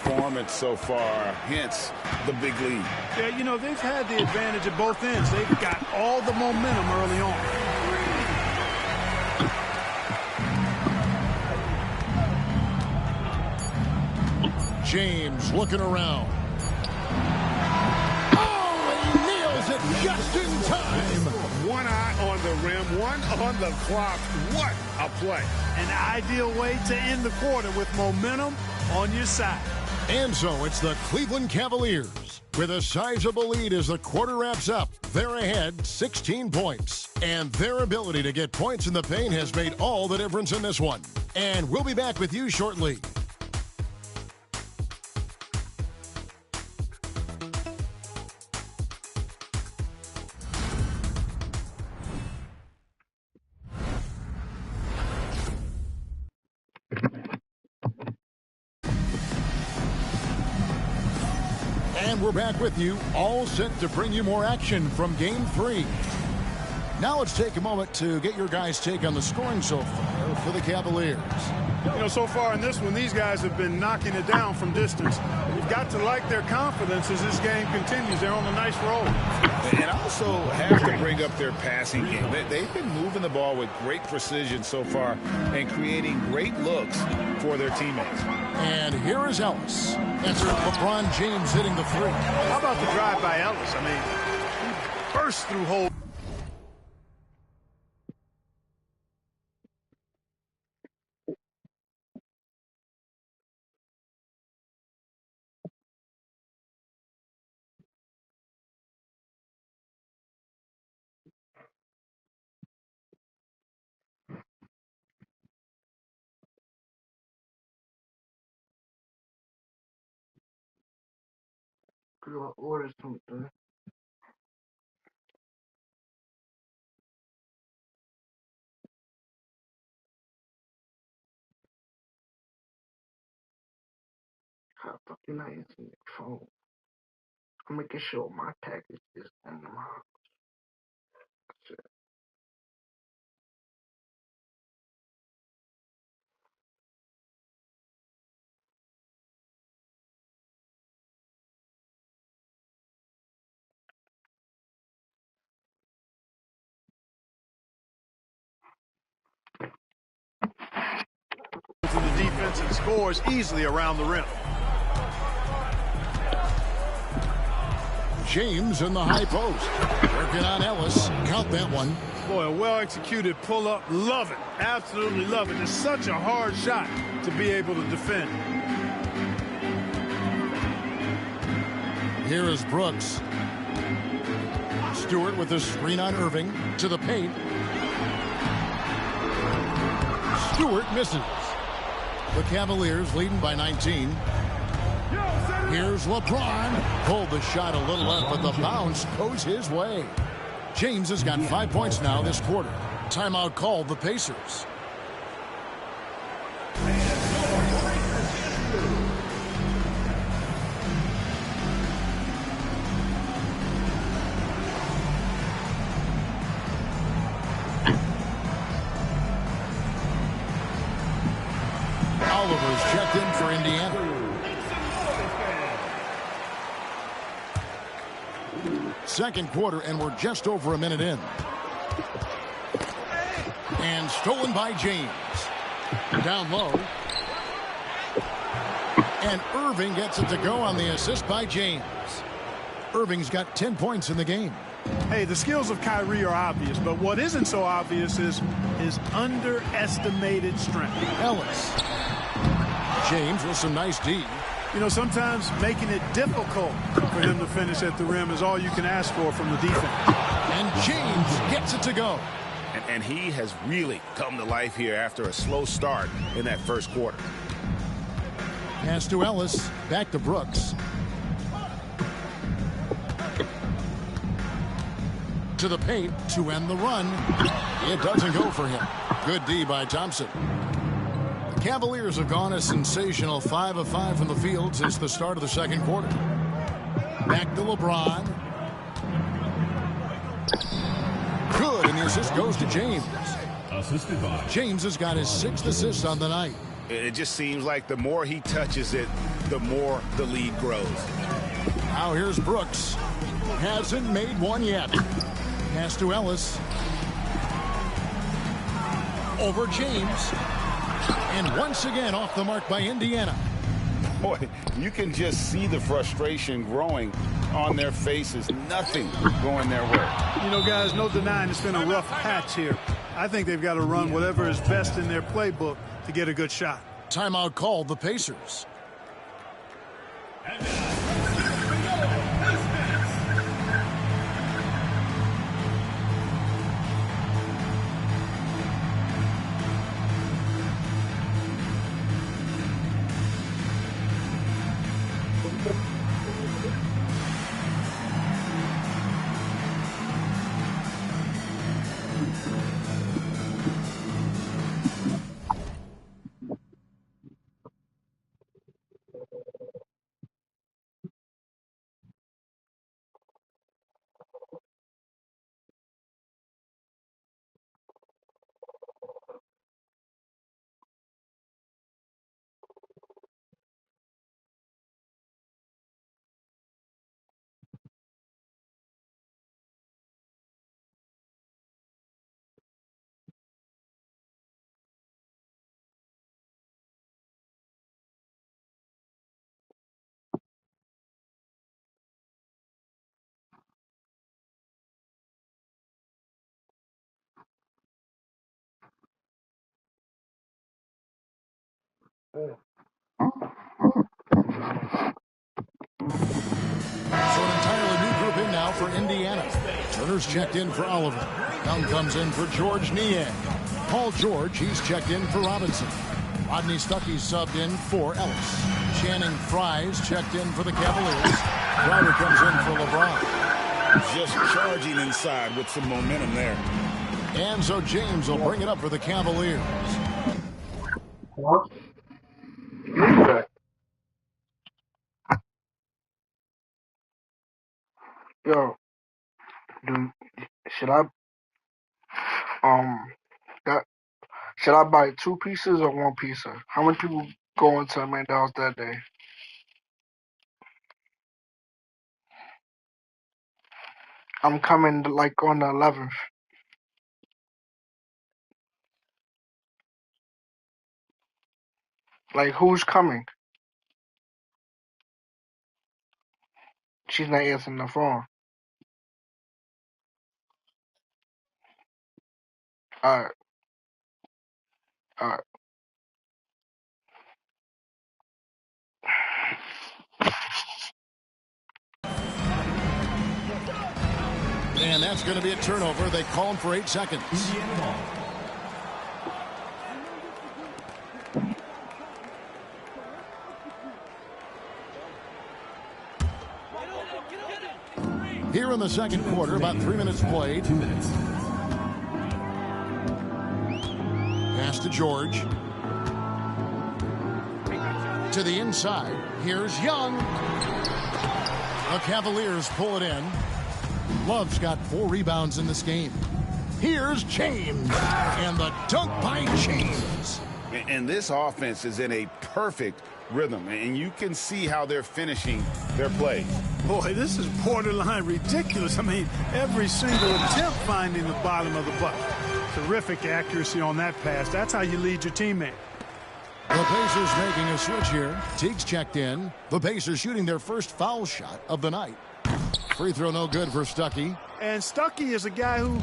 [SPEAKER 5] performance so far, hence the big lead.
[SPEAKER 2] Yeah, you know, they've had the advantage at both ends. They've got all the momentum early on.
[SPEAKER 3] James looking around. Oh, he nails it just in time.
[SPEAKER 1] One eye on the rim, one on the clock. What a play.
[SPEAKER 2] An ideal way to end the quarter with momentum on your side.
[SPEAKER 3] And so it's the Cleveland Cavaliers with a sizable lead as the quarter wraps up. They're ahead 16 points. And their ability to get points in the paint has made all the difference in this one. And we'll be back with you shortly. And we're back with you, all set to bring you more action from Game 3. Now let's take a moment to get your guys' take on the scoring so far for the Cavaliers.
[SPEAKER 2] You know, so far in this one, these guys have been knocking it down from distance. You've got to like their confidence as this game continues. They're on a nice roll.
[SPEAKER 5] And also have to bring up their passing game. They've been moving the ball with great precision so far and creating great looks for their teammates.
[SPEAKER 3] And here is Ellis. That's LeBron James hitting the three.
[SPEAKER 2] How about the drive by Ellis? I mean, he burst through hold.
[SPEAKER 9] Order something. How fucking I answer your phone? I'm making sure my package is in the house. That's it.
[SPEAKER 2] To the defense and scores easily around the rim.
[SPEAKER 3] James in the high post. Working on Ellis. Count that one.
[SPEAKER 2] Boy, a well-executed pull-up. Love it. Absolutely love it. It's such a hard shot to be able to defend.
[SPEAKER 3] Here is Brooks. Stewart with a screen on Irving. To the paint. Stewart misses. The Cavaliers leading by 19. Here's LeBron. Pulled the shot a little left, but the bounce goes his way. James has got 5 points now this quarter. Timeout called the Pacers. Oliver's checked in for Indiana. Second quarter, and we're just over a minute in. And stolen by James. Down low. And Irving gets it to go on the assist by James. Irving's got 10 points in the game.
[SPEAKER 2] Hey, the skills of Kyrie are obvious, but what isn't so obvious is his underestimated strength.
[SPEAKER 3] Ellis. James with some nice D.
[SPEAKER 2] You know, sometimes making it difficult for him to finish at the rim is all you can ask for from the defense.
[SPEAKER 3] And James gets it to go.
[SPEAKER 5] And he has really come to life here after a slow start in that first quarter.
[SPEAKER 3] Pass to Ellis. Back to Brooks. To the paint to end the run. It doesn't go for him. Good D by Thompson. The Cavaliers have gone a sensational 5 of 5 from the field since the start of the second quarter. Back to LeBron. Good, and the assist goes to James.
[SPEAKER 11] Assisted by
[SPEAKER 3] James has got his 6th assist on the night.
[SPEAKER 5] It just seems like the more he touches it, the more the lead grows.
[SPEAKER 3] Now here's Brooks. Hasn't made one yet. Pass to Ellis. Over James. And once again off the mark by Indiana.
[SPEAKER 5] Boy, you can just see the frustration growing on their faces. Nothing going their way.
[SPEAKER 2] You know, guys, no denying it's been a rough patch here. I think they've got to run whatever is best in their playbook to get a good shot.
[SPEAKER 3] Timeout called the Pacers. So an entirely new group in now for Indiana. Turner's checked in for Oliver. Young comes in for George Niang. Paul George, he's checked in for Robinson. Rodney Stuckey's subbed in for Ellis. Channing Frye's checked in for the Cavaliers. Crowder comes in for LeBron.
[SPEAKER 5] Just charging inside with some momentum there.
[SPEAKER 3] And so James will bring it up for the Cavaliers.
[SPEAKER 9] Yo, dude, should I buy 2 pieces or 1 piece? How many people go into Mandela's that day? I'm coming like on the 11th. Like, who's coming? She's not answering the phone. All right. All right.
[SPEAKER 3] And that's going to be a turnover. They call him for 8 seconds. Here in the second quarter, about 3 minutes played.
[SPEAKER 11] 2 minutes.
[SPEAKER 3] Pass to George. To the inside. Here's Young. The Cavaliers pull it in. Love's got 4 rebounds in this game. Here's James. And the dunk by James.
[SPEAKER 5] And this offense is in a perfect rhythm, and you can see how they're finishing their play.
[SPEAKER 2] Boy, this is borderline ridiculous. I mean, every single attempt finding the bottom of the bucket. Terrific accuracy on that pass. That's how you lead your teammate.
[SPEAKER 3] The Pacers making a switch here. Teague's checked in. The Pacers shooting their first foul shot of the night. Free throw no good for Stuckey.
[SPEAKER 2] And Stuckey is a guy who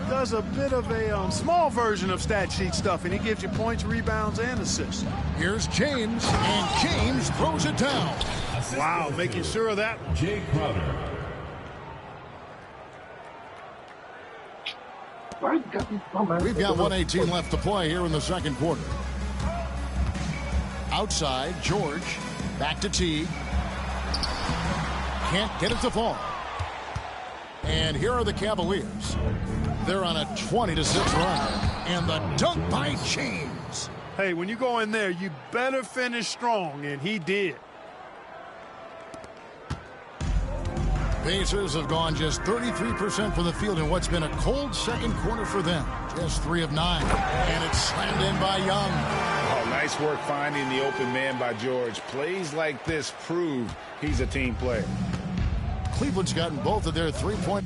[SPEAKER 2] does a bit of a small version of stat sheet stuff, and he gives you points, rebounds, and assists.
[SPEAKER 3] Here's James, and James throws it down.
[SPEAKER 2] Wow, making sure of that.
[SPEAKER 11] Jay Crowder.
[SPEAKER 3] We've got 1:18 left to play here in the second quarter. Outside, George. Back to Teague. Can't get it to fall. And here are the Cavaliers. They're on a 20-6 run. And the dunk by James.
[SPEAKER 2] Hey, when you go in there, you better finish strong, and he did.
[SPEAKER 3] Pacers have gone just 33% from the field in what's been a cold second quarter for them. Just 3 of 9. And it's slammed in by Young.
[SPEAKER 5] Oh, Nice work finding the open man by George. Plays like this prove he's a team player.
[SPEAKER 3] Cleveland's gotten both of their three-point.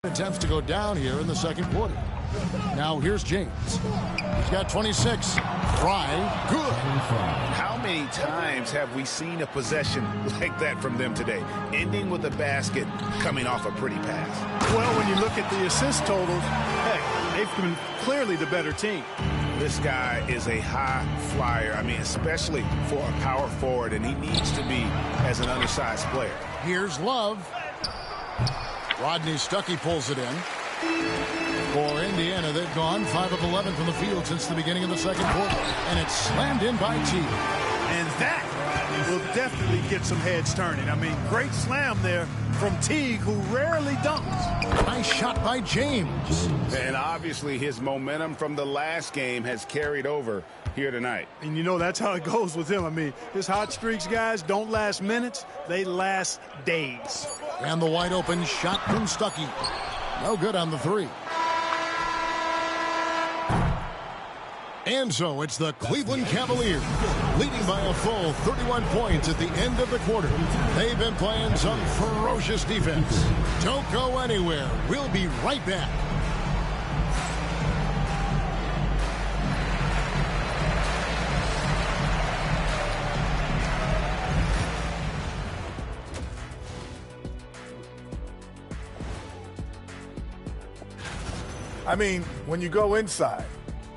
[SPEAKER 3] Attempts to go down here in the second quarter. Now here's James. He's got 26. Fry, good.
[SPEAKER 5] How many times have we seen a possession like that from them today, ending with a basket coming off a pretty pass?
[SPEAKER 2] Well, when you look at the assist totals, heck, they've been clearly the better team.
[SPEAKER 5] This guy is a high flyer. I mean, especially for a power forward, and he needs to be as an undersized player.
[SPEAKER 3] Here's Love. Rodney Stuckey pulls it in. For Indiana, they've gone 5 of 11 from the field since the beginning of the second quarter. And it's slammed in by Teague.
[SPEAKER 2] And that will definitely get some heads turning. I mean, great slam there from Teague, who rarely dunks.
[SPEAKER 3] Nice shot by James.
[SPEAKER 5] And obviously his momentum from the last game has carried over here tonight.
[SPEAKER 2] And you know, that's how it goes with him. I mean, his hot streaks, guys, don't last minutes. They last days.
[SPEAKER 3] And the wide open shot from Stuckey. No good on the three. And so it's the Cleveland Cavaliers leading by a full 31 points at the end of the quarter. They've been playing some ferocious defense. Don't go anywhere. We'll be right back.
[SPEAKER 7] I mean, when you go inside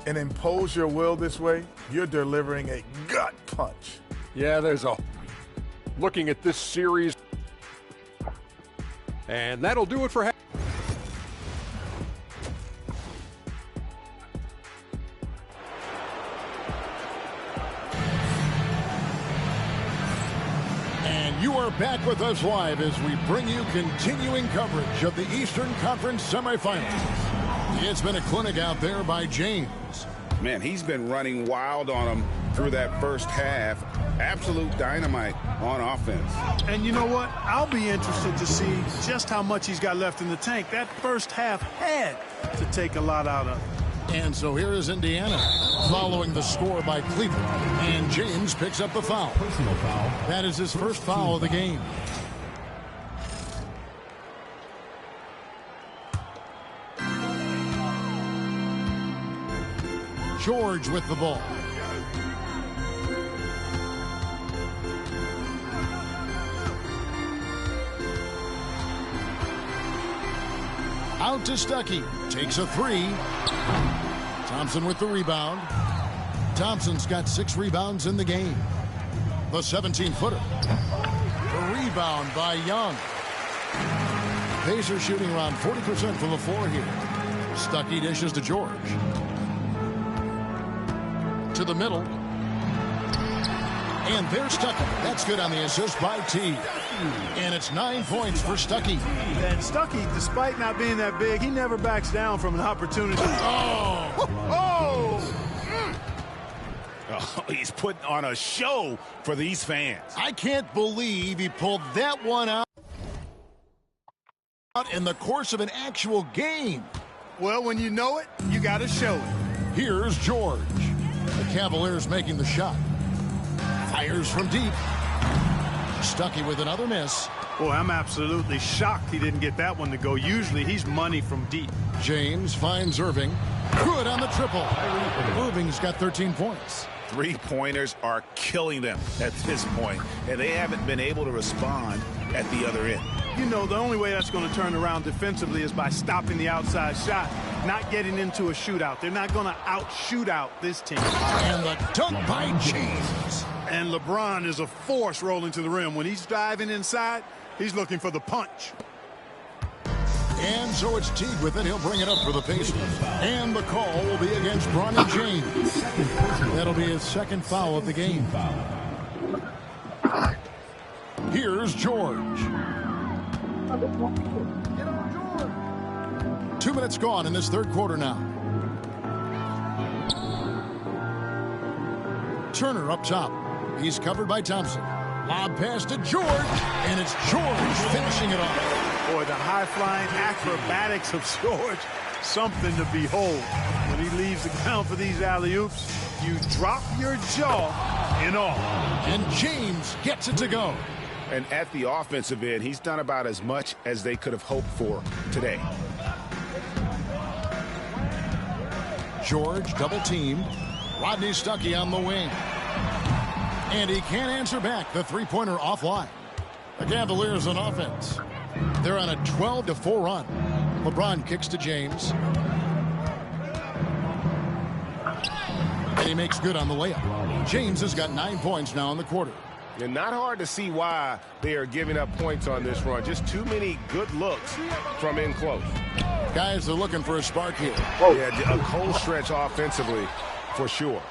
[SPEAKER 7] and impose your will this way, you're delivering a gut punch.
[SPEAKER 6] Yeah, there's a looking at this series. And that'll do it for half.
[SPEAKER 3] And you are back with us live as we bring you continuing coverage of the Eastern Conference semifinals. It's been a clinic out there by James.
[SPEAKER 5] Man, he's been running wild on them through that first half. Absolute dynamite on offense.
[SPEAKER 2] And you know what? I'll be interested to see just how much he's got left in the tank. That first half had to take a lot out of it.
[SPEAKER 3] And so here is Indiana following the score by Cleveland. And James picks up the foul.
[SPEAKER 11] Personal foul.
[SPEAKER 3] That is his first foul of the game. George with the ball. Out to Stuckey. Takes a three. Thompson with the rebound. Thompson's got 6 rebounds in the game. The 17-footer. The rebound by Young. Pacers shooting around 40% from the floor here. Stuckey dishes to George. To the middle. And there's Stuckey. That's good on the assist by T. And it's 9 points for Stuckey.
[SPEAKER 2] And Stuckey, despite not being that big, he never backs down from an opportunity.
[SPEAKER 5] Oh, he's putting on a show for these fans.
[SPEAKER 3] I can't believe he pulled that one out in the course of an actual game.
[SPEAKER 2] Well, when you know it, you got to show it.
[SPEAKER 3] Here's George. The Cavaliers making the shot. Fires from deep. Stuckey with another miss.
[SPEAKER 2] Boy, I'm absolutely shocked he didn't get that one to go. Usually he's money from deep.
[SPEAKER 3] James finds Irving. Good on the triple. Irving's got 13 points.
[SPEAKER 5] 3-pointers are killing them at this point, and they haven't been able to respond at the other end.
[SPEAKER 2] You know, the only way that's going to turn around defensively is by stopping the outside shot, not getting into a shootout. They're not going to out-shoot out this team.
[SPEAKER 3] And the dunk by James.
[SPEAKER 2] And LeBron is a force rolling to the rim. When he's diving inside, he's looking for the punch.
[SPEAKER 3] And so it's Teague with it. He'll bring it up for the Pacers. And the call will be against Bronny James. That'll be his second foul of the game. Here's George. 2 minutes gone in this third quarter now. Turner up top. He's covered by Thompson. Lob pass to George, and it's George finishing it off.
[SPEAKER 2] Boy, the high-flying acrobatics of George, something to behold. When he leaves the ground for these alley-oops, you drop your jaw in awe.
[SPEAKER 3] And James gets it to go.
[SPEAKER 5] And at the offensive end, he's done about as much as they could have hoped for today.
[SPEAKER 3] George double-teamed. Rodney Stuckey on the wing. And he can't answer back. The three-pointer offline. The Cavaliers on offense. They're on a 12-4 run. LeBron kicks to James. And he makes good on the layup. James has got 9 points now in the quarter.
[SPEAKER 1] And not hard to see why they are giving up points on this run. Just too many good looks from in close.
[SPEAKER 3] Guys are looking for a spark here.
[SPEAKER 1] Yeah, a cold stretch offensively for sure.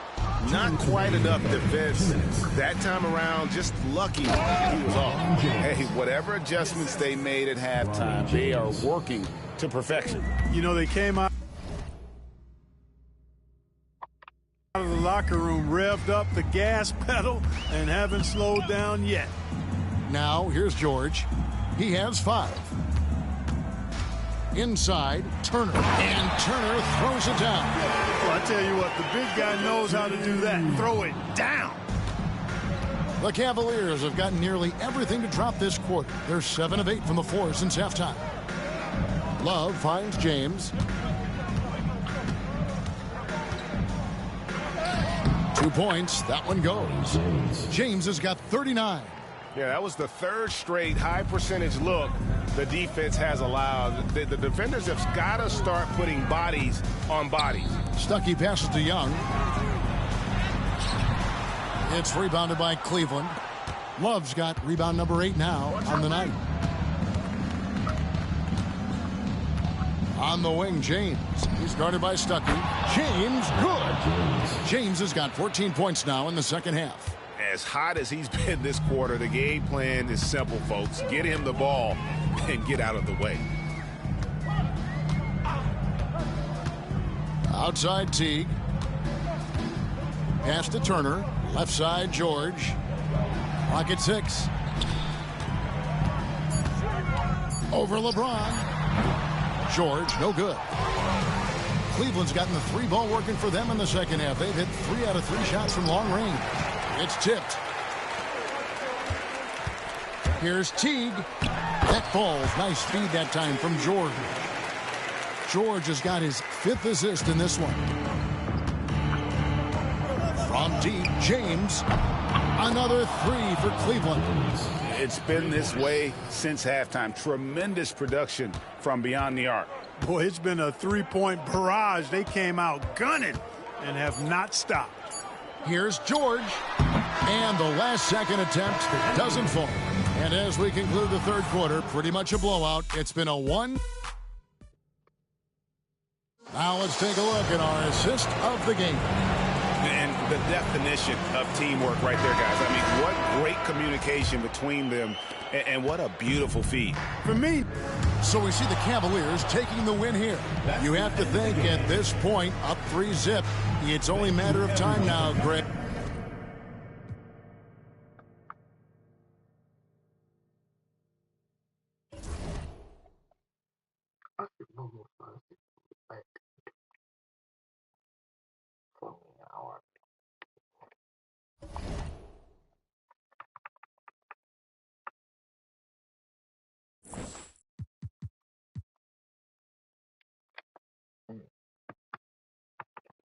[SPEAKER 5] Not quite enough defense that time around. Just lucky he was off. Hey, whatever adjustments they made at halftime, they are working to perfection.
[SPEAKER 2] You know, they came out of the locker room, revved up the gas pedal, and haven't slowed down yet.
[SPEAKER 3] Now, here's George. He has 5. Inside, Turner. And Turner throws it down.
[SPEAKER 2] Well, I tell you what, the big guy knows how to do that. Throw it down.
[SPEAKER 3] The Cavaliers have gotten nearly everything to drop this quarter. They're 7 of 8 from the floor since halftime. Love finds James. 2 points. That one goes. James has got 39.
[SPEAKER 1] Yeah, that was the third straight high percentage look the defense has allowed. The defenders have got to start putting bodies on bodies.
[SPEAKER 3] Stuckey passes to Young. It's rebounded by Cleveland. Love's got rebound number 8 now on the night. On the wing, James. He's guarded by Stuckey. James, good. James has got 14 points now in the second half.
[SPEAKER 1] As hot as he's been this quarter, the game plan is simple, folks. Get him the ball and get out of the way.
[SPEAKER 3] Outside Teague. Pass to Turner. Left side, George. Clock at 6. Over LeBron. George, no good. Cleveland's gotten the 3-ball working for them in the second half. They've hit 3 out of 3 shots from long range. It's tipped. Here's Teague. That falls. Nice speed that time from George. George has got his 5th assist in this one. From deep, James. Another 3 for Cleveland.
[SPEAKER 5] It's been this way since halftime. Tremendous production from beyond the arc.
[SPEAKER 2] Boy, it's been a 3-point barrage. They came out gunning and have not stopped.
[SPEAKER 3] Here's George. And the last second attempt doesn't fall. And as we conclude the third quarter, pretty much a blowout. It's been a 1. Now let's take a look at our assist of the game.
[SPEAKER 5] And the definition of teamwork right there, guys. I mean, what great communication between them, and what a beautiful feed.
[SPEAKER 2] For me.
[SPEAKER 3] So we see the Cavaliers taking the win here. You have to think at this point, up 3-zip, it's only a matter of time now, Greg.